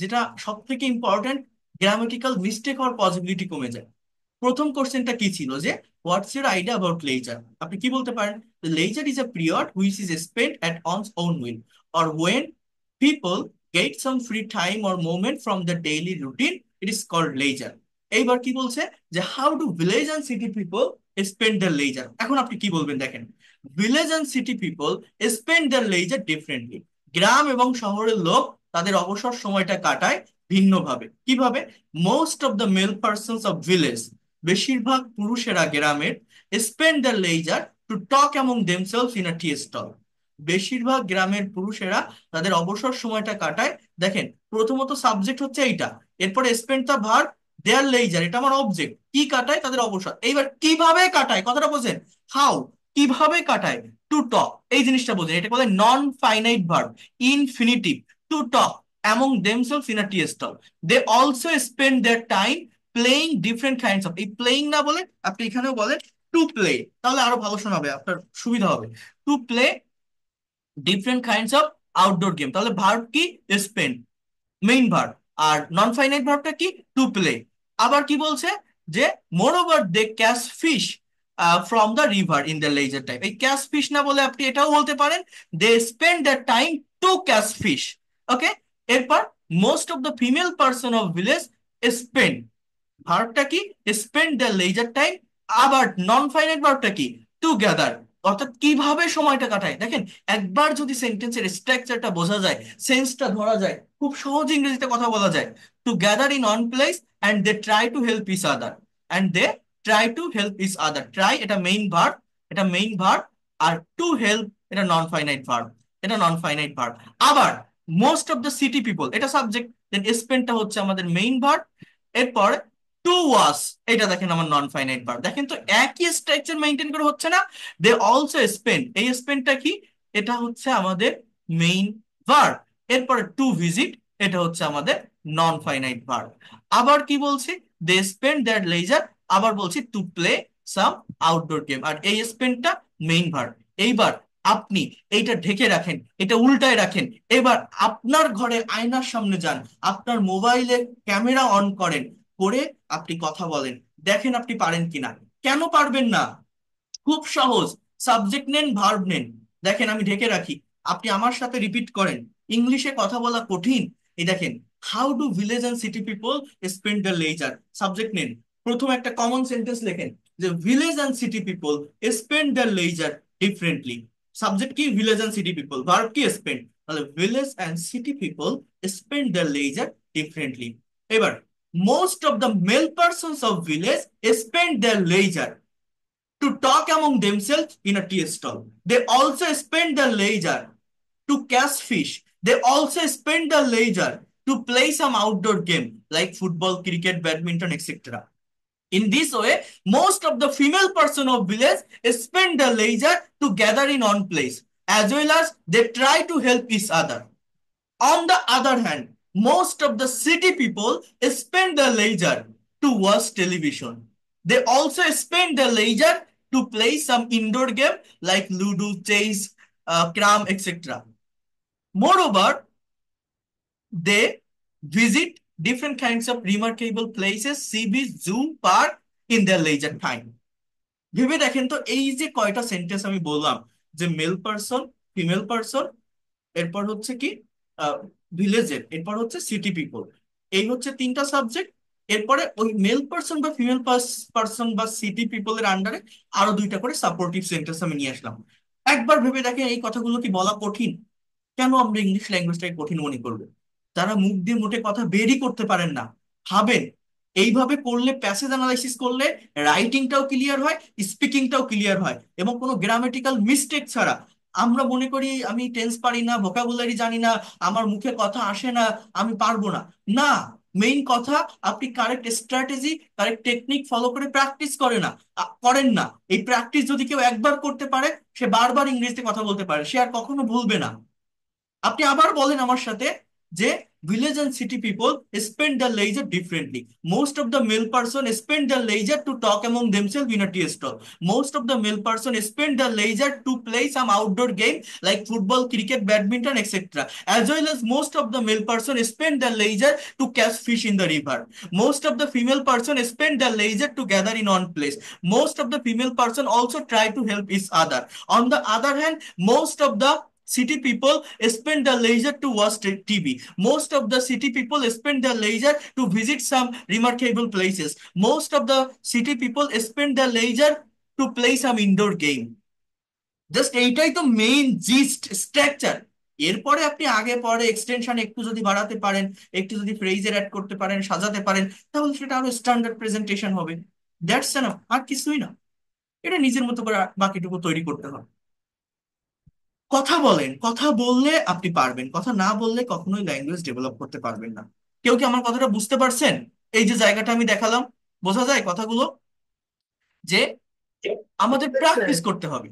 S1: যেটা সব থেকে ইম্পর্টেন্ট, গ্রামাটিক্যাল মিস্টেক হওয়ার পসিবিলিটি কমে যায়। প্রথম কোশ্চেনটা কি ছিল, যে what's your idea about leisure. আপনি কি বলতে পারেন, leisure is a period which is spent at one's own will or when people get some free time or moment from the daily routine, it is called leisure. এইবার কি বলছে, যে how do village and city people spend the leisure. এখন আপনি কি বলবেন, দেখেন, village and city people spend the leisure differently. গ্রাম এবং শহরের লোক তাদের অবসর সময়টা কাটায় ভিন্নভাবে। কিভাবে, most of the male persons of village, বেশিরভাগ পুরুষেরা গ্রামের, spend the leisure to talk among themselves in a tea stall. বেশিরভাগ গ্রামের পুরুষেরা তাদের অবসর সময়টা কাটায়, দেখেন প্রথমত সাবজেক্ট হচ্ছে এইটা, এরপরে spend the verb, their leisure, এটা আমার অবজেক্ট, কি কাটায় তাদের অবসর। এইবার কিভাবে কাটায় কথাটা বোঝেন, হাউ, কিভাবে কাটায়, টু টক, এই জিনিসটা বোঝেন, এটা বলে non finite verb, infinitive, to talk among themselves in a tea stall. They also spend their time playing different kinds of, এই প্লেইং না বলে আপনি এখানেও বলেন টু প্লে, তাহলে আরো ভালো শোনাবে, আপনার সুবিধা হবে। To play different kinds of outdoor game, তাহলে ভার্ব কি, স্পেন্ড, মেইন ভার্ব। আর নন ফাইনাইট ভার্বটা কি, টু প্লে। আবার কি বলছে, যে moreover they catch fish from the river in the leisure time. এই ক্যাচ ফিশ না বলে আপনি এটাও বলতে পারেন they spend the time to catch fish. Okay, এরপর most of the female person of village spend, ভার্বটা কি, স্পেন্ড দ্য লেজার টাইম। আবার নন ফাইনাইট ভার্বটা কি, টুগেদার, অর্থাৎ কিভাবে সময়টা কাটায়। দেখেন, একবার যদি সেন্টেন্সের স্ট্রাকচারটা বোঝা যায়, সেন্সটা ধরা যায়, খুব সহজ ইংরেজিতে কথা বলা যায়। To gather in one place and they try to help each other, and they try to help each other. Try এটা মেইন ভার্ব, এটা মেইন ভার্ব। আর টু হেল্প এটা নন ফাইনাইট ভার্ব, এটা নন ফাইনাইট ভার্ব। আবার most of the city people এটা সাবজেক্ট, দেন স্পেন্ডটা হচ্ছে আমাদের মেইন ভার্ব। এরপর টু ওয়াস, এটা দেখেন আমার নন ফাইনাইট ভার্ব। দেখেন তো একই স্ট্রাকচার মেইনটেইন করে হচ্ছে না। দে অলসো স্পেন্ড, এই স্পেন্ডটা কি, এটা হচ্ছে আমাদের মেইন ভার্ব। এরপরে টু ভিজিট, এটা হচ্ছে আমাদের নন ফাইনাইট ভার্ব। আবার কি বলছি, দে স্পেন্ড দ্যার লেজার, আবার বলছি to play some outdoor game, আর এই স্পেন্ডটা মেইন ভার্ব। এইবার আপনি এইটা ঢেকে রাখেন, এটা উল্টায় রাখেন। এবার আপনার ঘরে আয়নার সামনে যান, আপনার মোবাইলে ক্যামেরা অন করেন, করে আপনি কথা বলেন, দেখেন আপনি পারেন কিনা। কেন পারবেন না? খুব সহজ। সাবজেক্ট নেন, ভার্ব নেন। দেখেন আমি ঢেকে রাখি, আপনি আমার সাথে রিপিট করেন। ইংলিশে কথা বলা কঠিন, এই দেখেন, how do village and city people spend the leisure. Subject নেন, প্রথম একটা কমন সেন্টেন্স লেখেন যে village and city people spend the leisure differently. Subject কি, village and city people, verb কি, স্পেন্ড। তাহলে village and city people spend the leisure differently. এবার most of the male persons of village spend the leisure to talk among themselves in a tea stall. They also spend their leisure to catch fish. They also spend their leisure to play some outdoor game like football, cricket, badminton, etc. In this way, most of the female person of village spend their leisure to gather in one place, as well as they try to help each other. On the other hand, most of the city people spend their leisure to watch television. They also spend their leisure to play some indoor game like Ludo, chess, cram, etc. Moreover, they visit different kinds of remarkable places, sea beach, zoo, park in their leisure time. ভেবে দেখেন তো, এই যে কয়টা সেন্টেন্স আমি বললাম, যে মেল পার্সন, ফিমেল পার্সন, এরপর হচ্ছে কি ভিলেজের, এরপর হচ্ছে সিটি পিপল, এই হচ্ছে তিনটা সাবজেক্ট। এরপরে ওই মেল পার্সন বা ফিমেল পার্সন বা সিটি পিপলের আন্ডারে আরো দুইটা করে সাপোর্টিভ সেন্টেন্স আমি নিয়ে আসলাম। একবার ভেবে দেখেন, এই কথাগুলো কি বলা কঠিন? কেন আমরা ইংলিশ ল্যাঙ্গুয়েজটাকে কঠিন মনে করবো? যারা মুখ দিয়ে মোটে কথা বেরই করতে পারেন না, ভাবেন এইভাবে করলে, প্যাসেজ অ্যানালাইসিস করলে রাইটিংটাও ক্লিয়ার হয়, স্পিকিংটাও ক্লিয়ার হয়, এবং কোনো গ্রামেটিক্যাল মিস্টেক ছাড়া। আমরা মনে করি আমি টেন্স পারি না, ভোকাবুলারি জানি না, আমার মুখে কথা আসে না, আমি পারবো না। না, মেইন কথা, আপনি correct strategy, correct technique follow করে প্র্যাকটিস করে না, করেন না। এই প্র্যাকটিস যদি কেউ একবার করতে পারে, সে বারবার ইংরেজিতে কথা বলতে পারে, সে আর কখনো ভুলবে না। আপনি আবার বলেন আমার সাথে যে village and city people spend their leisure differently. Most of the male person spend their leisure to talk among themselves in a tea stall. Most of the male person spend their leisure to play some outdoor game like football, cricket, badminton, etc. As well as most of the male person spend their leisure to catch fish in the river. Most of the female person spend their leisure to gather in one place. Most of the female person also try to help each other. On the other hand, most of the city people spend their leisure to watch TV. Most of the city people spend their leisure to visit some remarkable places. Most of the city people spend their leisure to play some indoor game. Just এইটাই তো মেইন জিস্ট স্ট্রাকচার। এরপরে আপনি আগে পরে এক্সটেনশন একটু যদি বাড়াতে পারেন, একটু যদি ফ্রেজের অ্যাড করতে পারেন, সাজাতে পারেন, তাহলে সেটা আরো স্ট্যান্ডার্ড প্রেজেন্টেশন হবে। দ্যাটস এনাফ, আর কিছুই না। এটা নিজের মতো করে বাকিটুকু তৈরি করতে হবে। কথা বলেন, কথা বললে আপনি পারবেন, কথা না বললে কখনোই ল্যাঙ্গুয়েজ ডেভেলপ করতে পারবেন না। কেউ কি আমার কথাটা বুঝতে পারছেন? এই যে জায়গাটা আমি দেখালাম, বোঝা যায় কথাগুলো, যে আমাদের
S2: Yes,
S1: প্র্যাকটিস
S2: sir.
S1: করতে হবে।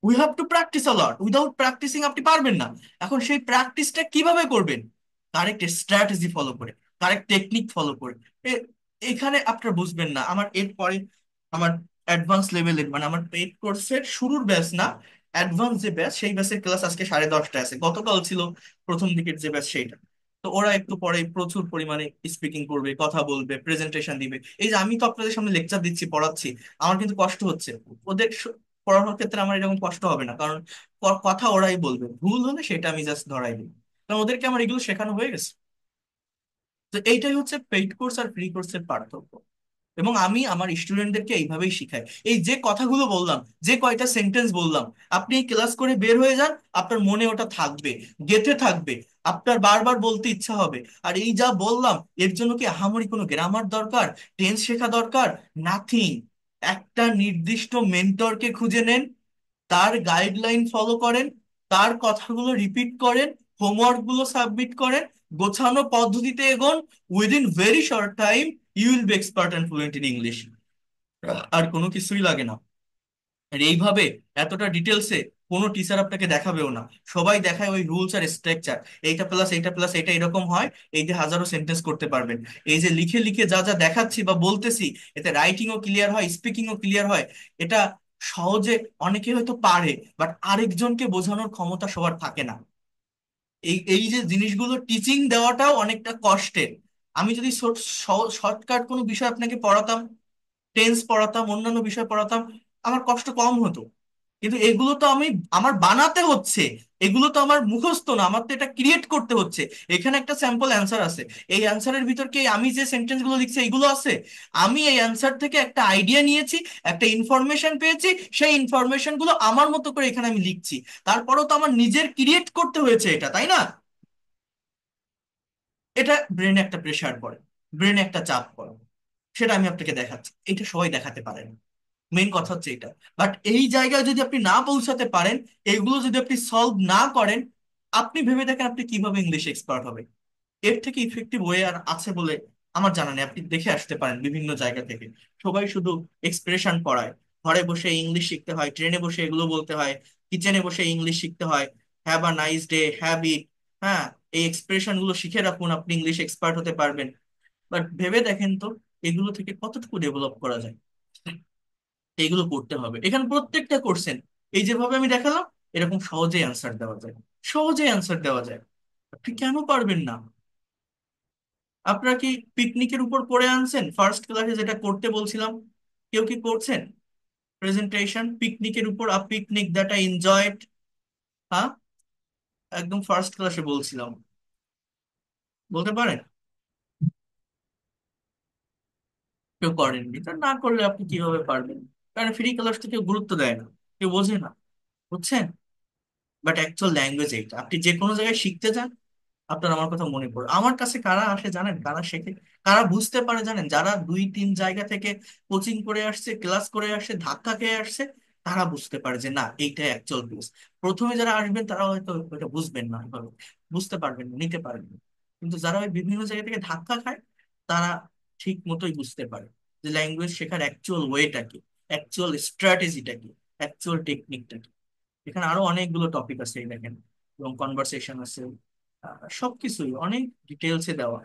S1: We have to practice a lot, without practising আপনি পারবেন না। এখন সেই প্র্যাকটিসটা কিভাবে করবেন? কারেক্ট স্ট্র্যাটেজি ফলো করে, কারেক্ট টেকনিক ফলো করে। এখানে আপনারা বুঝবেন না, আমার এরপরে আমার অ্যাডভান্স লেভেলের, মানে আমার পেইড কোর্সের শুরুর ব্যাচ না, অ্যাডভান্স যে ব্যাচ, সেই ব্যাচের ক্লাস আজকে 10:30টায় আছে। গতকাল ছিল প্রথম দিকের যে ব্যাচ সেইটা। তো ওরা একটু পরে প্রচুর পরিমাণে স্পিকিং করবে, কথা বলবে, প্রেজেন্টেশন দিবে। এই যে আমি তো আপনাদের সামনে লেকচার দিচ্ছি, পড়াচ্ছি, আমার কিন্তু কষ্ট হচ্ছে। ওদের পড়ানোর ক্ষেত্রে আমার এরকম কষ্ট হবে না, কারণ কথা ওরাই বলবে, ভুল হলে সেটা আমি জাস্ট ধরাই দিই, কারণ ওদেরকে আমার এগুলো শেখানো হয়ে গেছে। তো এইটাই হচ্ছে পেইড কোর্স আর ফ্রি কোর্সের পার্থক্য। এবং আমি আমার স্টুডেন্টদেরকে এইভাবেই শিখাই। এই যে কথাগুলো বললাম, যে কয়টা সেন্টেন্স বললাম, আপনি ক্লাস করে বের হয়ে যান, আপনার মনে ওটা থাকবে, গেঁথে থাকবে, আপনার বারবার বলতে ইচ্ছা হবে। আর এই যা বললাম, এর জন্য কি আহামরি কোনো গ্রামার দরকার, টেন্স শেখা দরকার? নাথিং। একটা নির্দিষ্ট মেন্টরকে খুঁজে নেন, তার গাইডলাইন ফলো করেন, তার কথাগুলো রিপিট করেন, হোমওয়ার্ক গুলো সাবমিট করেন, গোছানো পদ্ধতিতে এগোন। Within very short time you will be expert and fluent in English. আর কোনো কিছুই লাগে না। আর এইভাবে এতটা ডিটেলসে কোনো টিচার আপনাকে দেখাবেও না। সবাই দেখায় ওই রুলস আর স্ট্রাকচার, এইটা প্লাস এইটা প্লাস এইটা এরকম হয়, এই যে হাজারো সেন্টেন্স করতে পারবেন। এই যে লিখে লিখে যা যা দেখাচ্ছি বা বলতেছি, এতে রাইটিংও ক্লিয়ার হয়, স্পিকিংও ক্লিয়ার হয়। এটা সহজে অনেকে হয়তো পারে, বাট আরেকজনকে বোঝানোর ক্ষমতা সবার থাকে না। এই এই যে জিনিসগুলো টিচিং দেওয়াটাও অনেকটা কষ্টের। আমি যদি শর্টকাট কোনো বিষয় আপনাকে পড়াতাম, টেন্স পড়াতাম, অন্যান্য বিষয় পড়াতাম, আমার কষ্ট কম হতো। কিন্তু এগুলো তো আমি, আমার বানাতে হচ্ছে, এগুলো তো আমার মুখস্থ না, আমার তো এটা ক্রিয়েট করতে হচ্ছে। এখানে একটা স্যাম্পল অ্যান্সার আছে, এই অ্যান্সারের ভিতর কি আমি যে সেন্টেন্স গুলো লিখছি এগুলো আছে? আমি এই অ্যান্সার থেকে একটা আইডিয়া নিয়েছি, একটা ইনফরমেশন পেয়েছি, সেই ইনফরমেশন গুলো আমার মতো করে এখানে আমি লিখছি। তারপরেও তো আমার নিজের ক্রিয়েট করতে হয়েছে এটা, তাই না? এটা ব্রেনে একটা প্রেসার পড়ে, ব্রেনে একটা চাপ পড়ে, সেটা আমি আপনাকে দেখাচ্ছি। এটা সবাই দেখাতে পারে না, মেইন কথা হচ্ছে এটা। বাট এই জায়গায় যদি আপনি না পৌঁছাতে পারেন, এগুলো যদি আপনি সলভ না করেন, আপনি ভেবে দেখেন আপনি কিভাবে ইংলিশ এক্সপার্ট হবে। এর থেকে ইফেক্টিভ ওয়ে আর আছে বলে আমার জানা নেই। আপনি দেখে আসতে পারেন বিভিন্ন জায়গা থেকে, সবাই শুধু এক্সপ্রেশন পড়ায়। ঘরে বসে ইংলিশ শিখতে হয়, ট্রেনে বসে এগুলো বলতে হয়, কিচেনে বসে ইংলিশ শিখতে হয়, have a nice day, habit. হ্যাঁ, এই এক্সপ্রেশন গুলো শিখে রাখুন, আপনি ইংলিশ এক্সপার্ট হতে পারবেন। বাট ভেবে দেখেন তো, এগুলো থেকে কতটুকু ডেভেলপ করা যায়? এইগুলো করতে হবে। এখানে প্রত্যেকটা কোশ্চেন এই যেভাবে আমি দেখালাম, এরকম সহজেই অ্যান্সার দেওয়া যায়, সহজেই অ্যান্সার দেওয়া যায়। আপনি কেন পারবেন না? আপনারা কি পিকনিকের উপর পড়ে আনছেন ফার্স্ট ক্লাসে যেটা করতে বলছিলাম? কেউ কি করছেন প্রেজেন্টেশন পিকনিকের উপর? আ পিকনিক দ্যাট আই এনজয়েড। হ্যাঁ, একদম ফার্স্ট ক্লাসে বলছিলাম, বলতে পারেন? কেউ করেননি, তা না করলে আপনি কিভাবে পারবেন? কারণ ফ্রি ক্লাস তো কেউ গুরুত্ব দেয় না, কেউ বোঝে না, বুঝছেন? বাট অ্যাকচুয়াল ল্যাঙ্গুয়েজ এইটা। আপনি যে কোনো জায়গায় শিখতে যান, আপনার আমার কথা মনে পড়ে। আমার কাছে কারা আসে জানেন, কারা শেখে, কারা বুঝতে পারে জানেন? যারা দুই তিন জায়গা থেকে কোচিং করে আসছে, ক্লাস করে আসছে, ধাক্কা খেয়ে আসছে, তারা বুঝতে পারে যে না, এইটাই অ্যাকচুয়াল ক্লাস। প্রথমে যারা আসবেন তারা হয়তো ওইটা বুঝবেন না, এভাবে বুঝতে পারবেন না, নিতে পারবেন না। কিন্তু যারা ওই বিভিন্ন জায়গা থেকে ধাক্কা খায়, তারা ঠিক মতোই বুঝতে পারে যে ল্যাঙ্গুয়েজ শেখার অ্যাকচুয়াল ওয়েটা কি, অ্যাকচুয়াল স্ট্র্যাটেজিটা কি, অ্যাকচুয়াল টেকনিকটা কি। এখানে আরো অনেকগুলো টপিক আছে, এই দেখেন, এবং কনভারসেশন আছে, সবকিছুই অনেক ডিটেলসে দেওয়া।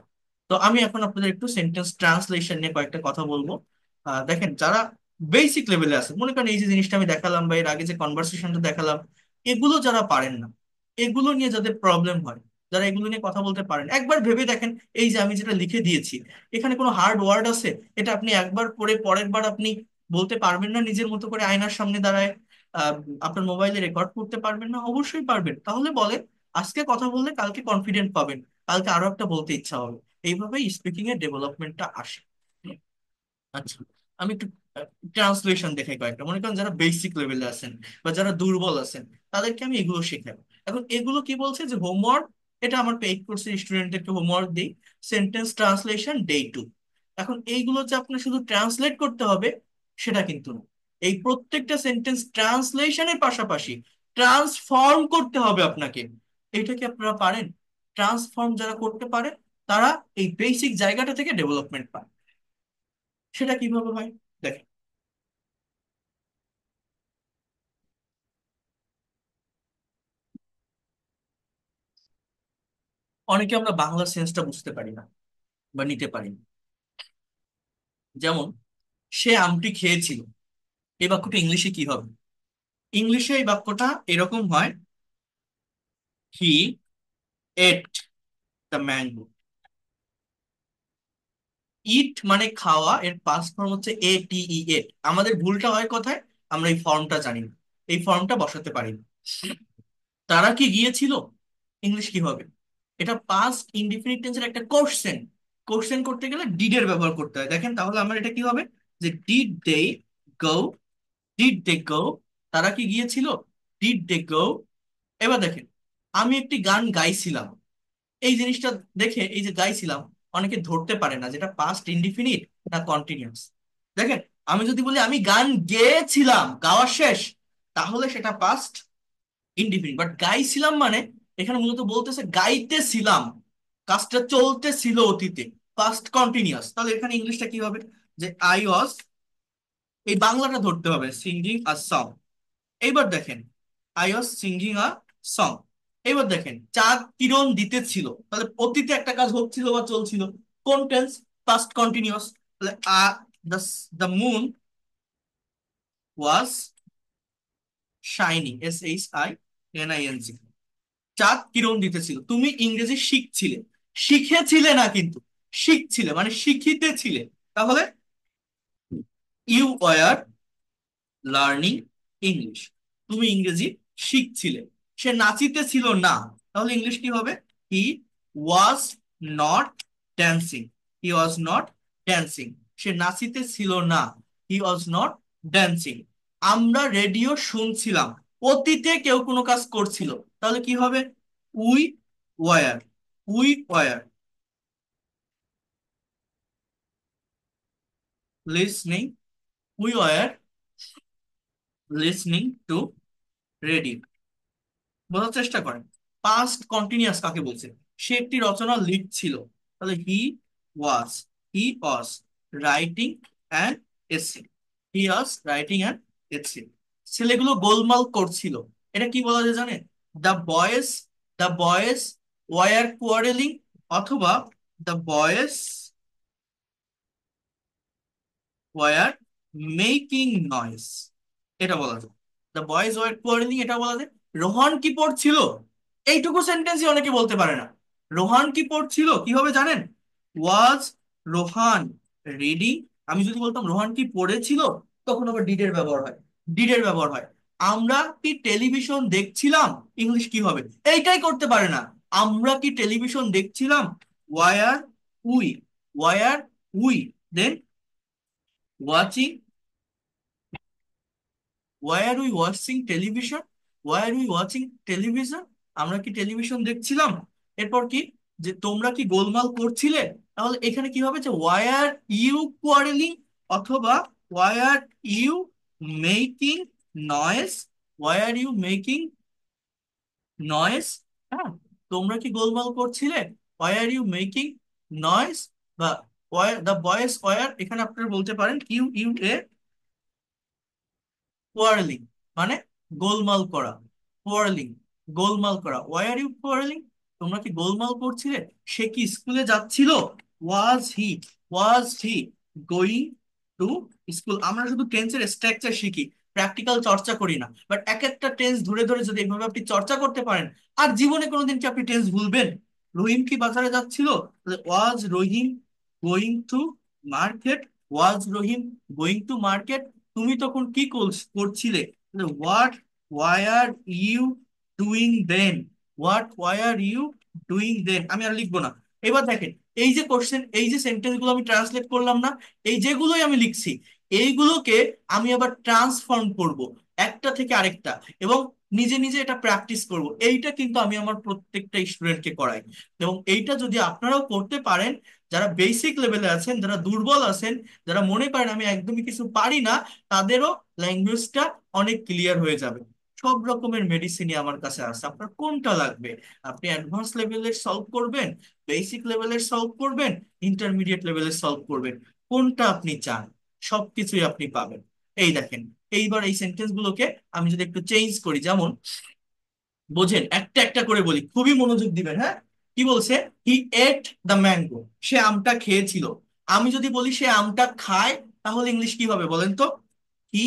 S1: তো আমি এখন আপনাদের একটু সেন্টেন্স ট্রান্সলেশন নিয়ে কয়েকটা কথা বলবো। দেখেন, যারা বেসিক লেভেলে আছে, মনে করেন এই যে জিনিসটা আমি দেখালাম বা এর আগে যে কনভারসেশনটা দেখালাম, এগুলো যারা পারেন না, এগুলো নিয়ে যাদের প্রবলেম হয়, যারা এগুলো নিয়ে কথা বলতে পারেন, একবার ভেবে দেখেন, এই যে আমি যেটা লিখে দিয়েছি, এখানে কোনো হার্ড ওয়ার্ড আছে? এটা আপনি একবার পড়ে পরের বার আপনি বলতে পারবেন না নিজের মতো করে আয়নার সামনে দাঁড়ায়? আহ, আপনার মোবাইলে রেকর্ড করতে পারবেন না? অবশ্যই পারবেন। তাহলে বলেন, আজকে কথা বললে কালকে কনফিডেন্ট পাবেন, কালকে আরো একটা বলতে ইচ্ছা হবে। এইভাবেই স্পিকিং এর ডেভেলপমেন্টটা আসে। আচ্ছা, আমি একটু ট্রান্সলেশন দেখাই কয়েকটা। মনে করেন যারা বেসিক লেভেলে আছেন বা যারা দুর্বল আছেন, তাদেরকে আমি এগুলো শেখাই। এখন এগুলো কি বলছে যে হোমওয়ার্ক, এটা আমার পেইড কোর্সের স্টুডেন্টদেরকে হোমওয়ার্ক দিই, সেন্টেন্স ট্রান্সলেশন ডে 2। এখন এইগুলো যে আপনার শুধু ট্রান্সলেট করতে হবে সেটা কিন্তু না। এই প্রত্যেকটা সেন্টেন্স ট্রান্সলেশনের পাশাপাশি ট্রান্সফর্ম করতে হবে আপনাকে। এটা কি আপনারা পারেন? ট্রান্সফর্ম যারা করতে পারে, তারা এই বেসিক জায়গাটা থেকে ডেভেলপমেন্ট পায়। সেটা কিভাবে হয়? দেখেন, অনেকে আমরা বাংলা সেন্সটা বুঝতে পারি না বা নিতে পারি না। যেমন, সে আমটি খেয়েছিল, এই বাক্যটা ইংলিশে কি হবে? ইংলিশে এই বাক্যটা এরকম হয়, হি এট দ্য ম্যাঙ্গো। ইট মানে খাওয়া, এর পাস্ট ফর্ম হচ্ছে এট। আমাদের ভুলটা হয় কোথায়? আমরা এই ফর্মটা জানি না, এই ফর্মটা বসাতে পারি না। তারা কি গিয়েছিল, ইংলিশ কি হবে? এটা পাস্ট ইনডিফিনিট টেন্সের একটা কোশ্চেন। কোশ্চেন করতে গেলে ডিডের ব্যবহার করতে হয়। দেখেন তাহলে আমার এটা কি হবে, যে did they go, did they go, তারা কি গিয়েছিল, ডিড দে গো। এবার দেখেন, আমি একটি গান গাইছিলাম, এই জিনিসটা দেখে এই যে গাইছিলাম, অনেকে ধরতে পারে না যেটা পাস্ট ইনডিফিনিট না কন্টিনিউয়াস। দেখেন, আমি যদি বলি আমি গান গেয়েছিলাম, গাওয়া শেষ, তাহলে সেটা পাস্ট ইনডিফিনিট। বাট গাইছিলাম মানে এখানে মূলত বলতেছে গাইতেছিলাম, কাজটা চলতেছিল অতীতে, পাস্ট কন্টিনিউয়াস। তাহলে এখানে ইংলিশটা কি হবে, যে আই ওয়াজ, এই বাংলাটা ধরতে হবে, সিঙ্গিং আ সং। এইবার দেখেন, I was singing a song. এবার দেখেন, চাঁদ কিরণ দিতেছিল, তাহলে অতীতে একটা কাজ হচ্ছিল বা চলছিল, কোন টেন্স? Past continuous. তাহলে the the moon was shining, SHINING। চাঁদ কিরণ দিতেছিল, তুমি ইংরেজি শিখছিলে, শিখেছিলে না কিন্তু, শিখছিলে মানে শিখিতেছিলে। তাহলে ইউ ওয়ার লার্নিং ইংলিশ, তুমি ইংরেজি শিখছিলে। সে নাচিতেছিল না, তাহলে ইংলিশ কি হবে? He was not dancing, he was not dancing. সে নাচিতেছিল না, হি ওয়াজ নট ড্যান্সিং। আমরা রেডিও শুনছিলাম, অতীতে কেউ কোনো কাজ করছিল, তাহলে কি হবে? We were, we were listening, we were listening to radio. বোঝার চেষ্টা করেন, পাস্ট কন্টিনিউয়াস কাকে বলছে? সে একটি রচনা লিখছিল, তাহলে ওয়াজ হি ওয়াজ রাইটিং অ্যান এসে, হি ওয়াজ রাইটিং অ্যান এসে। ছেলেগুলো গোলমাল করছিল, এটা কি বলা যায় জানেন? The boys, the boys were quarrelling, অথবা the boys were making noise, এটা বলা যায়। দ্য বয়েজ ওয়ার কোয়ারেলিং, এটা বলা যায়। রোহান কি পড়ছিল, এইটুকু সেন্টেন্সই অনেকে বলতে পারে না। রোহান কি পড়ছিল, কি হবে জানেন? ওয়াজ রোহান রিডিং। আমি যদি বলতাম রোহান কি পড়েছিল, তখন আবার ডিডের ব্যবহার হয়, ডিডের ব্যবহার হয়। আমরা কি টেলিভিশন দেখছিলাম, ইংলিশ কি হবে? এইটাই করতে পারে না। আমরা কি টেলিভিশন দেখছিলাম, were we, were we then watching, why are we watching television, why are we watching television, আমরা কি টেলিভিশন দেখছিলাম। এরপর কি, যে তোমরা কি গোলমাল করছিলে, তাহলে এখানে কি হবে, যে ওয়াই আর ইউ কোয়ারেলিং, অথবা why are you making noise, why are you making noise. হ্যাঁ, তোমরা কি গোলমাল করছিলে, why are you making noise. বা ওয়াই দ্য বয়েজ ওয়ার, এখানে আপনারা বলতে পারেন QUA, কোয়ারেলিং মানে গোলমাল করা, কোয়ারেলিং গোলমাল করা। ওয়াই আর ইউ কোয়ারেলিং, তোমরা কি গোলমাল করছিলে। সে কি স্কুলে যাচ্ছিল, was he going to school. আমরা শুধু টেন্সের স্ট্রাকচার শিখি, প্র্যাকটিক্যাল চর্চা করি না। বাট এক একটা টেন্স ধরে ধরে যদি এইভাবে আপনি চর্চা করতে পারেন, আর জীবনে কোনোদিন কি আপনি টেন্স ভুলবেন? রহিম কি বাজারে যাচ্ছিল, was Rahim going to market, was Rahim going to market. তুমি তখন কি করছিলে, what why are you doing then, what why are you doing then. আমি আর লিখবো না। এবার দেখেন, এই যে কোশ্চেন, এই যে সেন্টেন্স গুলো আমি ট্রান্সলেট করলাম না, এই যেগুলোই আমি লিখছি, এইগুলোকে আমি আবার ট্রান্সফর্ম করব একটা থেকে আরেকটা, এবং নিজে নিজে এটা প্র্যাকটিস করব। এইটা কিন্তু আমি আমার প্রত্যেকটা স্টুডেন্টকে করাই। এবং এইটা যদি আপনারাও করতে পারেন, যারা বেসিক লেভেলে আছেন, যারা দুর্বল আছেন, যারা মনে করেন আমি একদমই কিছু পারি না, তাদেরও ল্যাঙ্গুয়েজটা অনেক ক্লিয়ার হয়ে যাবে। সব রকমের মেডিসিনই আমার কাছে আছে, আপনার কোনটা লাগবে? আপনি অ্যাডভান্স লেভেলের সলভ করবেন, বেসিক লেভেলের সলভ করবেন, ইন্টারমিডিয়েট লেভেলের সলভ করবেন, কোনটা আপনি চান, সবকিছুই আপনি পাবেন। এই দেখেন, এইবার এই সেন্টেন্স গুলোকে আমি যদি একটু চেঞ্জ করি, যেমন বোঝেন, একটা একটা করে বলি, খুবই মনোযোগ দিবেন, হ্যাঁ। কি বলছে? হি এট দ্য ম্যাঙ্গো, সে আমটা খেয়েছিল। আমি যদি বলি সে আমটা খায়, তাহলে ইংলিশ কি হবে বলেন তো? হি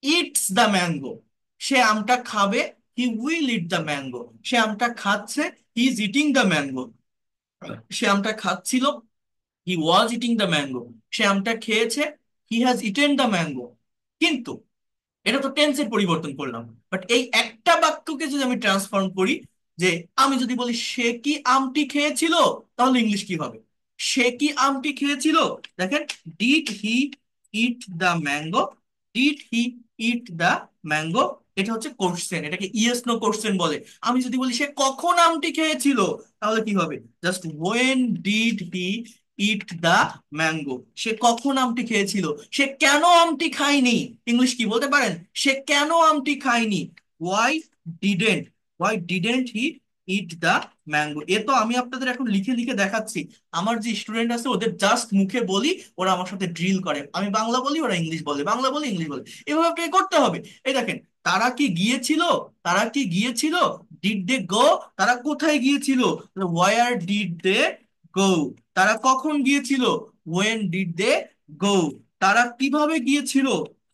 S1: ইটস দ্য ম্যাঙ্গো, সে আমটা খাবে। He will eat the mango, সে আমটা খাচ্ছে। He is eating the mango. সে আমটা খাচ্ছিল, he was eating the mango, সে আমটা খেয়েছে, he has eaten the mango. কিন্তু এটা তো টেন্সের পরিবর্তন করলাম, বাট এই একটা বাক্যকে যদি আমি ট্রান্সফর্ম করি, যে আমি যদি বলি সে কি আমটি খেয়েছিল, তাহলে ইংলিশ কি হবে? সে কি আমটি খেয়েছিল? দেখেন, did he it the mango, did he it the mango, এটা হচ্ছে কোশ্চেন, এটাকে ইয়েস নো কোশ্চেন বলে। আমি যদি বলি সে কখন আমটি খেয়েছিল, তাহলে কি হবে? Just when did he eat the mango, সে কখন আমটি খেয়েছিল। সে কেন আমটি খায়নি, ইংলিশ কি বলতে পারেন? সে কেন আমটি খায়নি? Why didn't, why didn't he eat the mango. এ তো আমি আপনাদের এখন লিখে লিখে দেখাচ্ছি। আমার যে স্টুডেন্ট আছে ওদের জাস্ট মুখে বলি, ওরা আমার সাথে ড্রিল করে, আমি বাংলা বলি ওরা ইংলিশ বলে, বাংলা বলি ইংলিশ বলে, এভাবে আপনাকে করতে হবে। এই দেখেন, তারা কি গিয়েছিল, তারা কি গিয়েছিল, ডিড দে গো, তারা কোথায় গিয়েছিল, ওয়ার ডিড দে গো। তারা কখন গিয়েছিল, ওয়েন ডিড দে গো। তারা কিভাবে গিয়েছিল,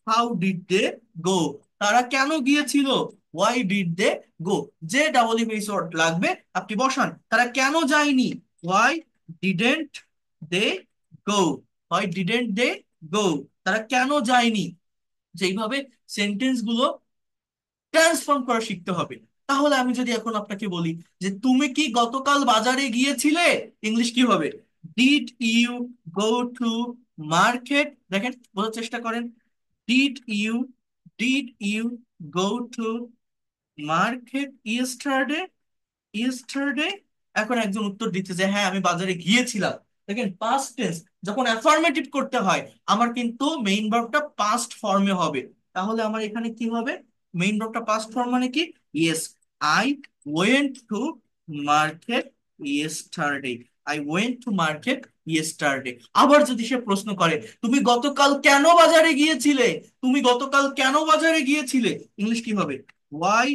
S1: হাউ ডিড দে গো। তারা কেন গিয়েছিল, ওয়াই ডিড দে গো। যে ডাবল ইংলিশ ওয়ার্ড লাগবে আপনি বসান। তারা কেন যায়নি, why didn't they go, why didn't they go. তারা কেন যায়নি। যেইভাবে সেন্টেন্স গুলো ট্রান্সফর্ম করা শিখতে হবে। তাহলে আমি যদি এখন আপনাকে বলি যে তুমি কি গতকাল বাজারে গিয়েছিলে, ইংলিশ কি হবে? Did you go to market. দেখেন, বোঝার চেষ্টা করেন। Did you, did you go to market yesterday, yesterday. এখন একজন উত্তর দিচ্ছে যে হ্যাঁ আমি বাজারে গিয়েছিলাম। দেখেন, পাস্ট টেন্স যখন অ্যাফার্মেটিভ করতে হয়, আমার কিন্তু মেইন ভার্বটা পাস্ট ফর্মে হবে। তাহলে আমার এখানে কি হবে? মেইন ভার্বটা পাস্ট ফর্ম মানে কি? Yes, I went to market yesterday, I went to market yesterday. আবার যদি সে প্রশ্ন করে তুমি গতকাল কেন বাজারে গিয়েছিলে, তুমি গতকাল কেন বাজারে গিয়েছিলে, ইংলিশ কি হবে? ওয়াই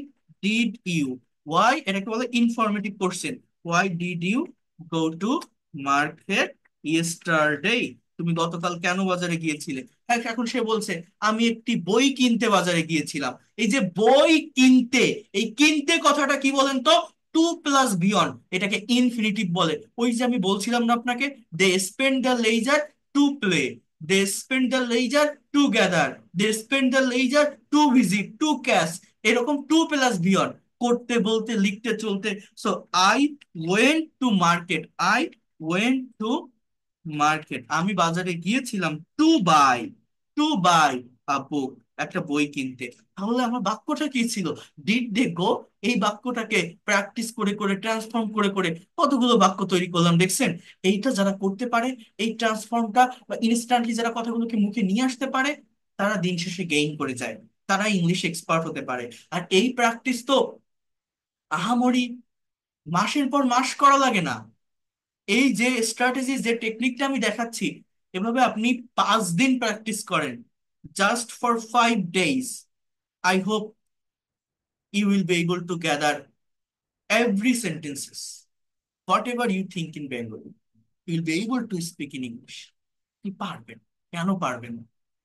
S1: ডিড ইউ, ওয়াই এটাকে বলে informative question, why did you go to market yesterday, তুমি গতকাল কেন বাজারে গিয়েছিলে। হ্যাঁ, এখন সে বলছে আমি একটি বই কিনতে বাজারে গিয়েছিলাম। এই যে বই কিনতে, এই কিনতে কথাটা কি বলেন তো? টু প্লাস বিয়ন্ড, এটাকে ইনফিনিটিভ বলে। ওই যে আমি বলছিলাম না আপনাকে, they spend the leisure to play, they spend the leisure to gather, they spend the leisure to visit, to cash, এরকম টু প্লাস বিয়ন্ড, করতে বলতে লিখতে চলতে। So I went to market, I went to market, আমি বাজারে গিয়েছিলাম to buy, to buy a book, একটা বই কিনতে। তাহলে আমার বাক্যটা কি ছিল? ডিড দে গো। এই বাক্যটাকে প্র্যাকটিস করে করে ট্রান্সফর্ম করে করে কতগুলো বাক্য তৈরি করলাম দেখছেন। এইটা যারা করতে পারে, এই ট্রান্সফর্মটা বা ইনস্ট্যান্টলি যারা কথাগুলোকে মুখে নিয়ে আসতে পারে, তারা দিন শেষে গেইন করে যায়, তারা ইংলিশ এক্সপার্ট হতে পারে। আর এই প্র্যাকটিস তো আহামরি মাসের পর মাস করা লাগে না। এই যে স্ট্র্যাটেজি, যে টেকনিকটা আমি দেখাচ্ছি, এভাবে আপনি 5 দিন প্র্যাকটিস করেন, just for 5 days, I hope you will be able to gather every sentences, whatever you think in Bengali, you will be able to speak in English. কি পারবেন, কেন পারবেন না?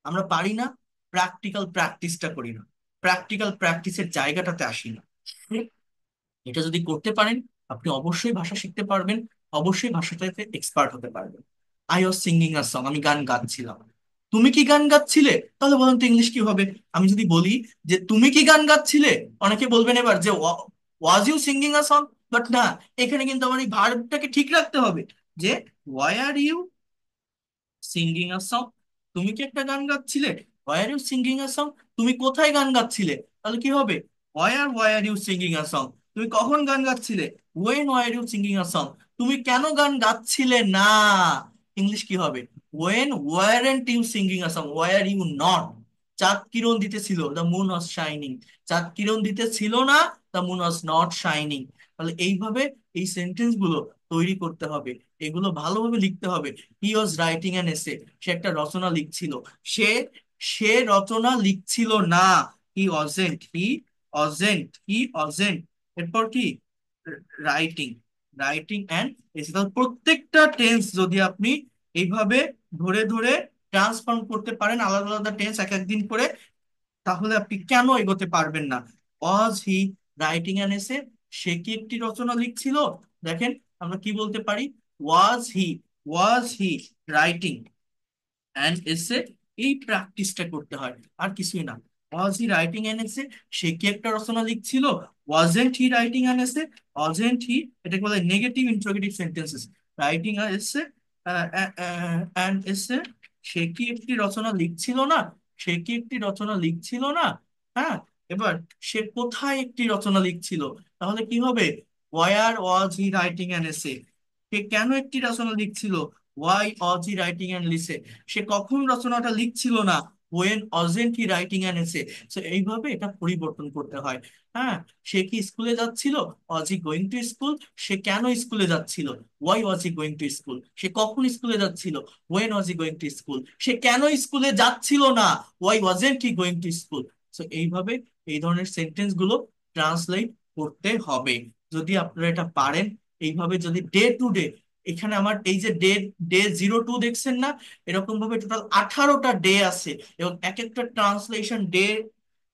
S1: আমরা পারি না, প্র্যাকটিক্যাল প্র্যাকটিসটা করি না, প্র্যাকটিক্যাল প্র্যাকটিসের জায়গাটাতে আসি না। এটা যদি করতে পারেন, আপনি অবশ্যই ভাষা শিখতে পারবেন, অবশ্যই ভাষাটাতে এক্সপার্ট হতে পারবেন। I was singing a song, আমি গান গাচ্ছিলাম। তুমি কি গান গাচ্ছিলে, তাহলে বলুন তো ইংলিশ কি হবে? আমি যদি বলি যে তুমি কি গান গাচ্ছিলে, অনেকে বলবেন এবার যে was you singing a song, but না, এখানে কিন্তু আমার এই ভার্বটাকে ঠিক রাখতে হবে, যে why are you singing a song. তুমি কি একটা গান গাচ্ছিলে, why are you singing a song. তুমি কোথায় গান গাচ্ছিলে, তাহলে কি হবে? Why are you singing a song. তুমি কখন গান গাচ্ছিলে, when why are you singing a song. তুমি কেন গান গাচ্ছিলে না, ইংলিশ কি হবে? When weren't you singing a song, why are you not. চাঁদ কিরণ দিতেছিল, দ্য মুন ওয়াজ শাইনিং, চাঁদ কিরণ দিতেছিল না, the moon was not shining. তাহলে এইভাবে এই সেন্টেন্স গুলো তৈরি করতে হবে, এগুলো ভালোভাবে লিখতে হবে। He was writing an essay, সে একটা রচনা লিখছিল। সে সে রচনা লিখছিল না, হি অজেন্ট, হি অজেন্ট, হি অজেন্ট। এরপর কি? রাইটিং, রাইটিং অ্যান্ড এসে। তাহলে প্রত্যেকটা টেন্স যদি আপনি এইভাবে ধরে ধরে ট্রান্সফর্ম করতে পারেন, আলাদা আলাদা টেন্স এক একদিন করে, তাহলে আপনি কেন এগোতে পারবেন না? ওয়াজ হি রাইটিং অ্যান এসে, সে কি একটি রচনা লিখছিল। দেখেন, আমরা কি বলতে পারি? ওয়াজ হি ওয়াজ হি রাইটিং অ্যান্ড এসে, এই প্র্যাকটিসটা করতে হয়, আর কিছুই না। ওয়াজ হি রাইটিং অ্যান এসে, সে কি একটা রচনা লিখছিল? Wasn't he writing an essay? Wasn't he, এটাকে বলে negative interrogative sentences. Writing an essay and essay, সে কি একটি রচনা লিখছিল না? সে কি একটি রচনা লিখছিল না? হ্যাঁ, এবার সে কোথায় একটি রচনা লিখছিল? তাহলে কি হবে? Where was he writing an essay? সে কেন একটি রচনা লিখছিল? Why was he writing an essay? সে কখন রচনাটা লিখছিল না? When wasn't he writing an essay? So এইভাবে এটা পরিবর্তন করতে হয়। হ্যাঁ, সে কি স্কুলে যাচ্ছিল? Was he going to school? সে কেন স্কুলে যাচ্ছিল? Why was he going to school? সে কখন স্কুলে যাচ্ছিল? When was he going to school? সে কেন স্কুলে যাচ্ছিল না? Why wasn't he going to school? So এইভাবে এই ধরনের সেন্টেন্স গুলো ট্রান্সলেট করতে হবে। যদি আপনারা এটা পারেন, এইভাবে যদি ডে টু ডে, এখানে আমার এই যে ডে ডে 02 দেখছেন না, এরকম ভাবে টোটাল 18টা ডে আছে, এবং এক একটা ট্রান্সলেশন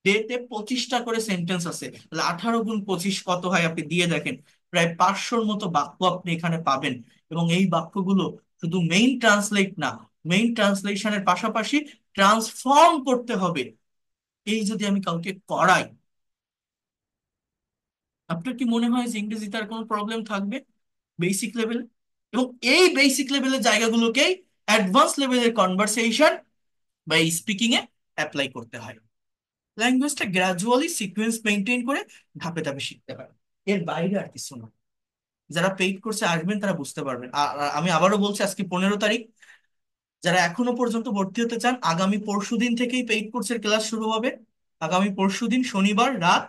S1: ডেতে 25টা করে সেন্টেন্স আছে। তাহলে 18 গুণ 25 কত হয় আপনি দিয়ে দেখেন। প্রায় 500-র মতো বাক্য আপনি এখানে পাবেন। এবং এই বাক্যগুলো শুধু মেইন ট্রান্সলেট না, মেইন ট্রান্সলেশনের পাশাপাশি ট্রান্সফর্ম করতে হবে। এই যদি আমি কাউকে করাই, আপনার কি মনে হয় যে ইংরেজিতে আর কোনো প্রবলেম থাকবে বেসিক লেভেল? এবং এই বেসিক লেভেলের জায়গাগুলোকেই অ্যাডভান্স লেভেলের কনভারসেশন বা স্পিকিং এ অ্যাপ্লাই করতে হয়। ল্যাঙ্গুয়েজটা গ্রাজুয়ালি সিকোয়েন্স মেনটেন করে ধাপে ধাপে শিখতে হয়। এর বাইরে আর কিছু না। যারা পেইড কোর্সে আসবেন তারা বুঝতে পারবেন। আর আমি আবারও বলছি, আজকে 15 তারিখ। যারা এখনো পর্যন্ত ভর্তি হতে চান, আগামী পরশুদিন থেকেই পেইড কোর্সের ক্লাস শুরু হবে। আগামী পরশুদিন শনিবার রাত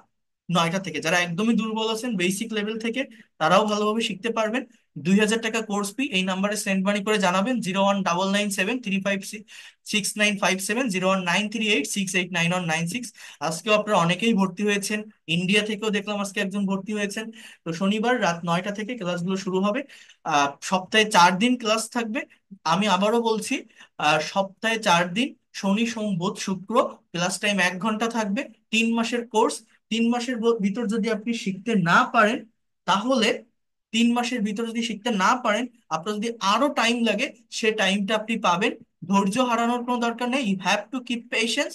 S1: 9টা থেকে। যারা একদমই দুর্বল আছেন বেসিক লেভেল থেকে, তারাও ভালোভাবে শিখতে পারবেন। 2000 টাকা কোর্স ফি। এই নাম্বারে সেন্ড মানি করে জানাবেন 0199735669570, 01938689196। আজকেও আপনারা অনেকেই ভর্তি হয়েছেন, ইন্ডিয়া থেকেও দেখলাম আজকে একজন ভর্তি হয়েছেন। তো শনিবার রাত 9টা থেকে ক্লাসগুলো শুরু হবে। সপ্তাহে 4 দিন ক্লাস থাকবে। আমি আবারও বলছি, সপ্তাহে 4 দিন, শনি সোম বুধ শুক্র, ক্লাস টাইম 1 ঘন্টা থাকবে। 3 মাসের কোর্স। 3 মাসের ভিতর যদি আপনি শিখতে না পারেন, তাহলে 3 মাসের ভিতর যদি শিখতে না পারেন, আপনার যদি আরো টাইম লাগে, সে টাইমটা আপনি পাবেন। ধৈর্য হারানোর কোনো দরকার নেই, you have to keep patience.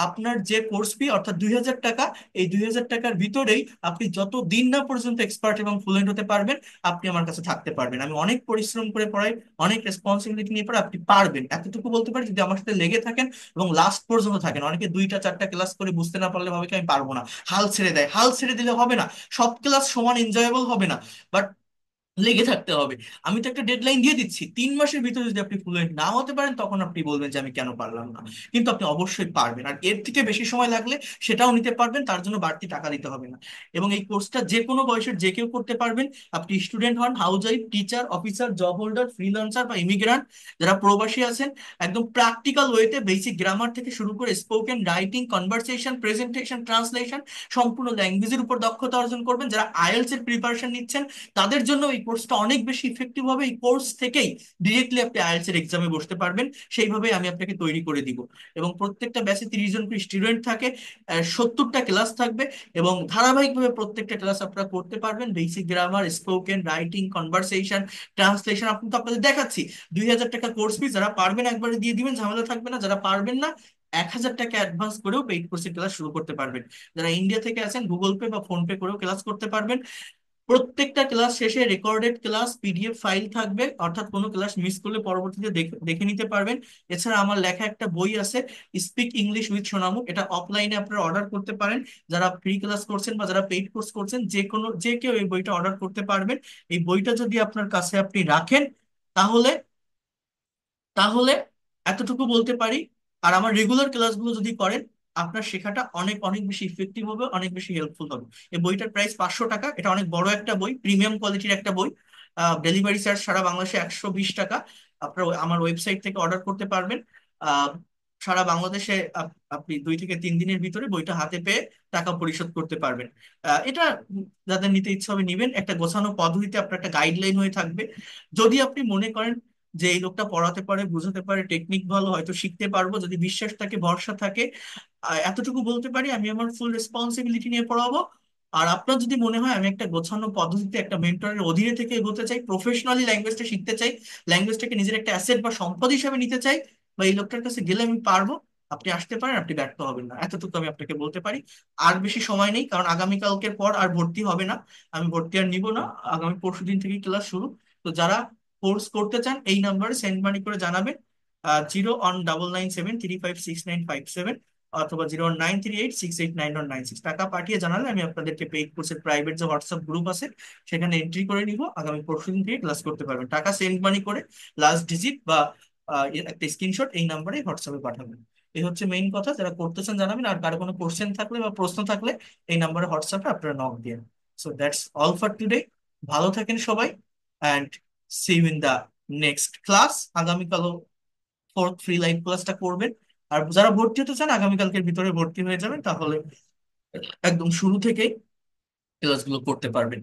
S1: আপনার যে কোর্স ফি অর্থাৎ 2000 টাকা, এই 2000 টাকার ভিতরেই আপনি যত দিন না পর্যন্ত এক্সপার্ট এবং ফ্লুয়েন্ট হতে পারবেন, আপনি আমার কাছে থাকতে পারবেন। আমি অনেক পরিশ্রম করে পড়াই, অনেক রেসপন্সিবিলিটি নিয়ে পড়াই, আপনি পারবেন এতটুকু বলতে পারি যদি আমার সাথে লেগে থাকেন এবং লাস্ট পর্যন্ত থাকেন। অনেকে 2টা 4টা ক্লাস করে বুঝতে না পারলে ভাবে কি আমি পারবো না, হাল ছেড়ে দেয়। হাল ছেড়ে দিলে হবে না, সব ক্লাস সমান এনজয়েবল হবে না, বাট লেগে থাকতে হবে। আমি তো একটা ডেডলাইন দিয়ে দিচ্ছি, 3 মাসের ভিতরে যদি আপনি ফ্লুয়েন্ট না হতে পারেন, তখন আপনি বলবেন যে আমি কেন পারলাম না। কিন্তু আপনি অবশ্যই পারবেন, আর এর থেকে বেশি সময় লাগলে সেটাও নিতে পারবেন, তার জন্য বাড়তি টাকা দিতে হবে না। এবং এই কোর্সটা যে কোনো বয়সের যে কেউ করতে পারবেন। আপনি স্টুডেন্ট হন, house wife, teacher, officer, job holder, freelancer বা ইমিগ্রান্ট, যারা প্রবাসী আছেন, একদম প্র্যাকটিক্যাল ওয়েতে বেসিক গ্রামার থেকে শুরু করে spoken, writing, conversation, presentation, translation, সম্পূর্ণ ল্যাঙ্গুয়েজের উপর দক্ষতা অর্জন করবেন। যারা আইএলটিএস এর প্রিপারেশন নিচ্ছেন, তাদের জন্য এই কোর্সটা অনেক বেশি ইফেক্টিভ হবে। এই কোর্স থেকেই ডিরেক্টলি আপনি আইএলটিএস এর এক্সামে বসতে পারবেন। সেইভাবে আমি আপনাকে তৈরি করে দিব। এবং প্রত্যেকটা ব্যাচে 30 জন করে স্টুডেন্ট থাকে, 70টা ক্লাস থাকবে, এবং ধারাবাহিকভাবে প্রত্যেকটা ক্লাস আপনারা করতে পারবেন। Basic grammar, spoken, writing, conversation, translation, আপনি তো আপনাদের দেখাচ্ছি। 2000 টাকা কোর্স ফি, যারা পারবেন একবারে দিয়ে দিবেন, ঝামেলা থাকবে না। যারা পারবেন না, 1000 টাকা অ্যাডভান্স করেও পেইড কোর্সের ক্লাস শুরু করতে পারবেন। যারা ইন্ডিয়া থেকে আছেন, গুগল পে বা ফোন পে করেও ক্লাস করতে পারবেন। প্রত্যেকটা ক্লাস শেষে রেকর্ডেড ক্লাস পিডিএফ ফাইল থাকবে, অর্থাৎ কোনো ক্লাস মিস করলে পরবর্তীতে দেখে দেখে নিতে পারবেন। এছাড়া আমার লেখা একটা বই আছে, স্পিক ইংলিশ উইথ সোনামু, এটা অফলাইনে আপনারা অর্ডার করতে পারেন। যারা ফ্রি ক্লাস করছেন বা যারা পেইড কোর্স করছেন, যে কেউ এই বইটা অর্ডার করতে পারবেন। এই বইটা যদি আপনার কাছে আপনি রাখেন, তাহলে তাহলে এতটুকু বলতে পারি, আর আমার রেগুলার ক্লাসগুলো যদি করেন, আপনার শেখাটা অনেক অনেক বেশি ইফেক্টিভ হবে, অনেক বেশি হেল্পফুল হবে। এই বইটার প্রাইস 500 টাকা। এটা অনেক বড় একটা বই, প্রিমিয়াম কোয়ালিটির একটা বই। ডেলিভারি চার্জ সারা বাংলাদেশে 120 টাকা। আপনার আমার ওয়েবসাইট থেকে অর্ডার করতে পারবেন। আহ, সারা বাংলাদেশে আপনি 2 থেকে 3 দিনের ভিতরে বইটা হাতে পেয়ে টাকা পরিশোধ করতে পারবেন। এটা যাদের নিতে ইচ্ছা হবে নিবেন। একটা গোছানো পদ্ধতিতে আপনার একটা গাইডলাইন হয়ে থাকবে। যদি আপনি মনে করেন যে এই লোকটা পড়াতে পারে, বোঝাতে পারে, টেকনিক ভালো, হয়তো শিখতে পারবো, যদি বিশ্বাস থাকে, ভরসা থাকে, এতটুকু বলতে পারি, আমি আমার ফুল রেসপন্সিবিলিটি নিয়ে পড়াবো। আর আপনার যদি মনে হয় আমি একটা গোছানো পদ্ধতিতে একটা মেন্টরের অধীনে থেকে এগোতে চাই, প্রফেশনালি ল্যাঙ্গুয়েজটা শিখতে চাই, ল্যাঙ্গুয়েজটাকে নিজের একটা অ্যাসেট বা সম্পদ হিসাবে নিতে চাই, বা এই লোকটার কাছে গেলে আমি পারবো, আপনি আসতে পারেন, আপনি ব্যর্থ হবেন না, এতটুকু আমি আপনাকে বলতে পারি। আর বেশি সময় নেই, কারণ আগামীকালকের পর আর ভর্তি হবে না, আমি ভর্তি আর নিব না, আগামী পরশুদিন থেকেই ক্লাস শুরু। তো যারা কোর্স করতে চান এই নাম্বারে সেন্ড মানি করে জানাবেন, 0 999735695 অথবা 0 938689196 টাকা পাঠিয়ে জানালে আমি আপনাদেরকে পেইড কোর্সের প্রাইভেট যে হোয়াটসঅ্যাপ গ্রুপ আছে সেখানে এন্ট্রি করে নিব, আগামী পরশুদিন থেকে ক্লাস করতে পারবেন। টাকা সেন্ড মানি করে লাস্ট ডিজিট বা এর একটা স্ক্রিনশট এই নাম্বারে হোয়াটসঅ্যাপে পাঠাবেন। এই হচ্ছে মেইন কথা, যারা করতেছেন জানাবেন, আর কারো কোনো কোশ্চেন থাকলে বা প্রশ্ন থাকলে এই নাম্বারে হোয়াটসঅ্যাপে আপনারা নক দিন। So that's all for today. ভালো থাকেন সবাই, and see you in the next class. আগামীকালও ফোর্থ ফ্রি লাইভ ক্লাসটা করবেন। আর যারা ভর্তি হতে চান আগামীকালকের ভিতরে ভর্তি হয়ে যাবেন, তাহলে একদম শুরু থেকেই ক্লাসগুলো করতে পারবেন।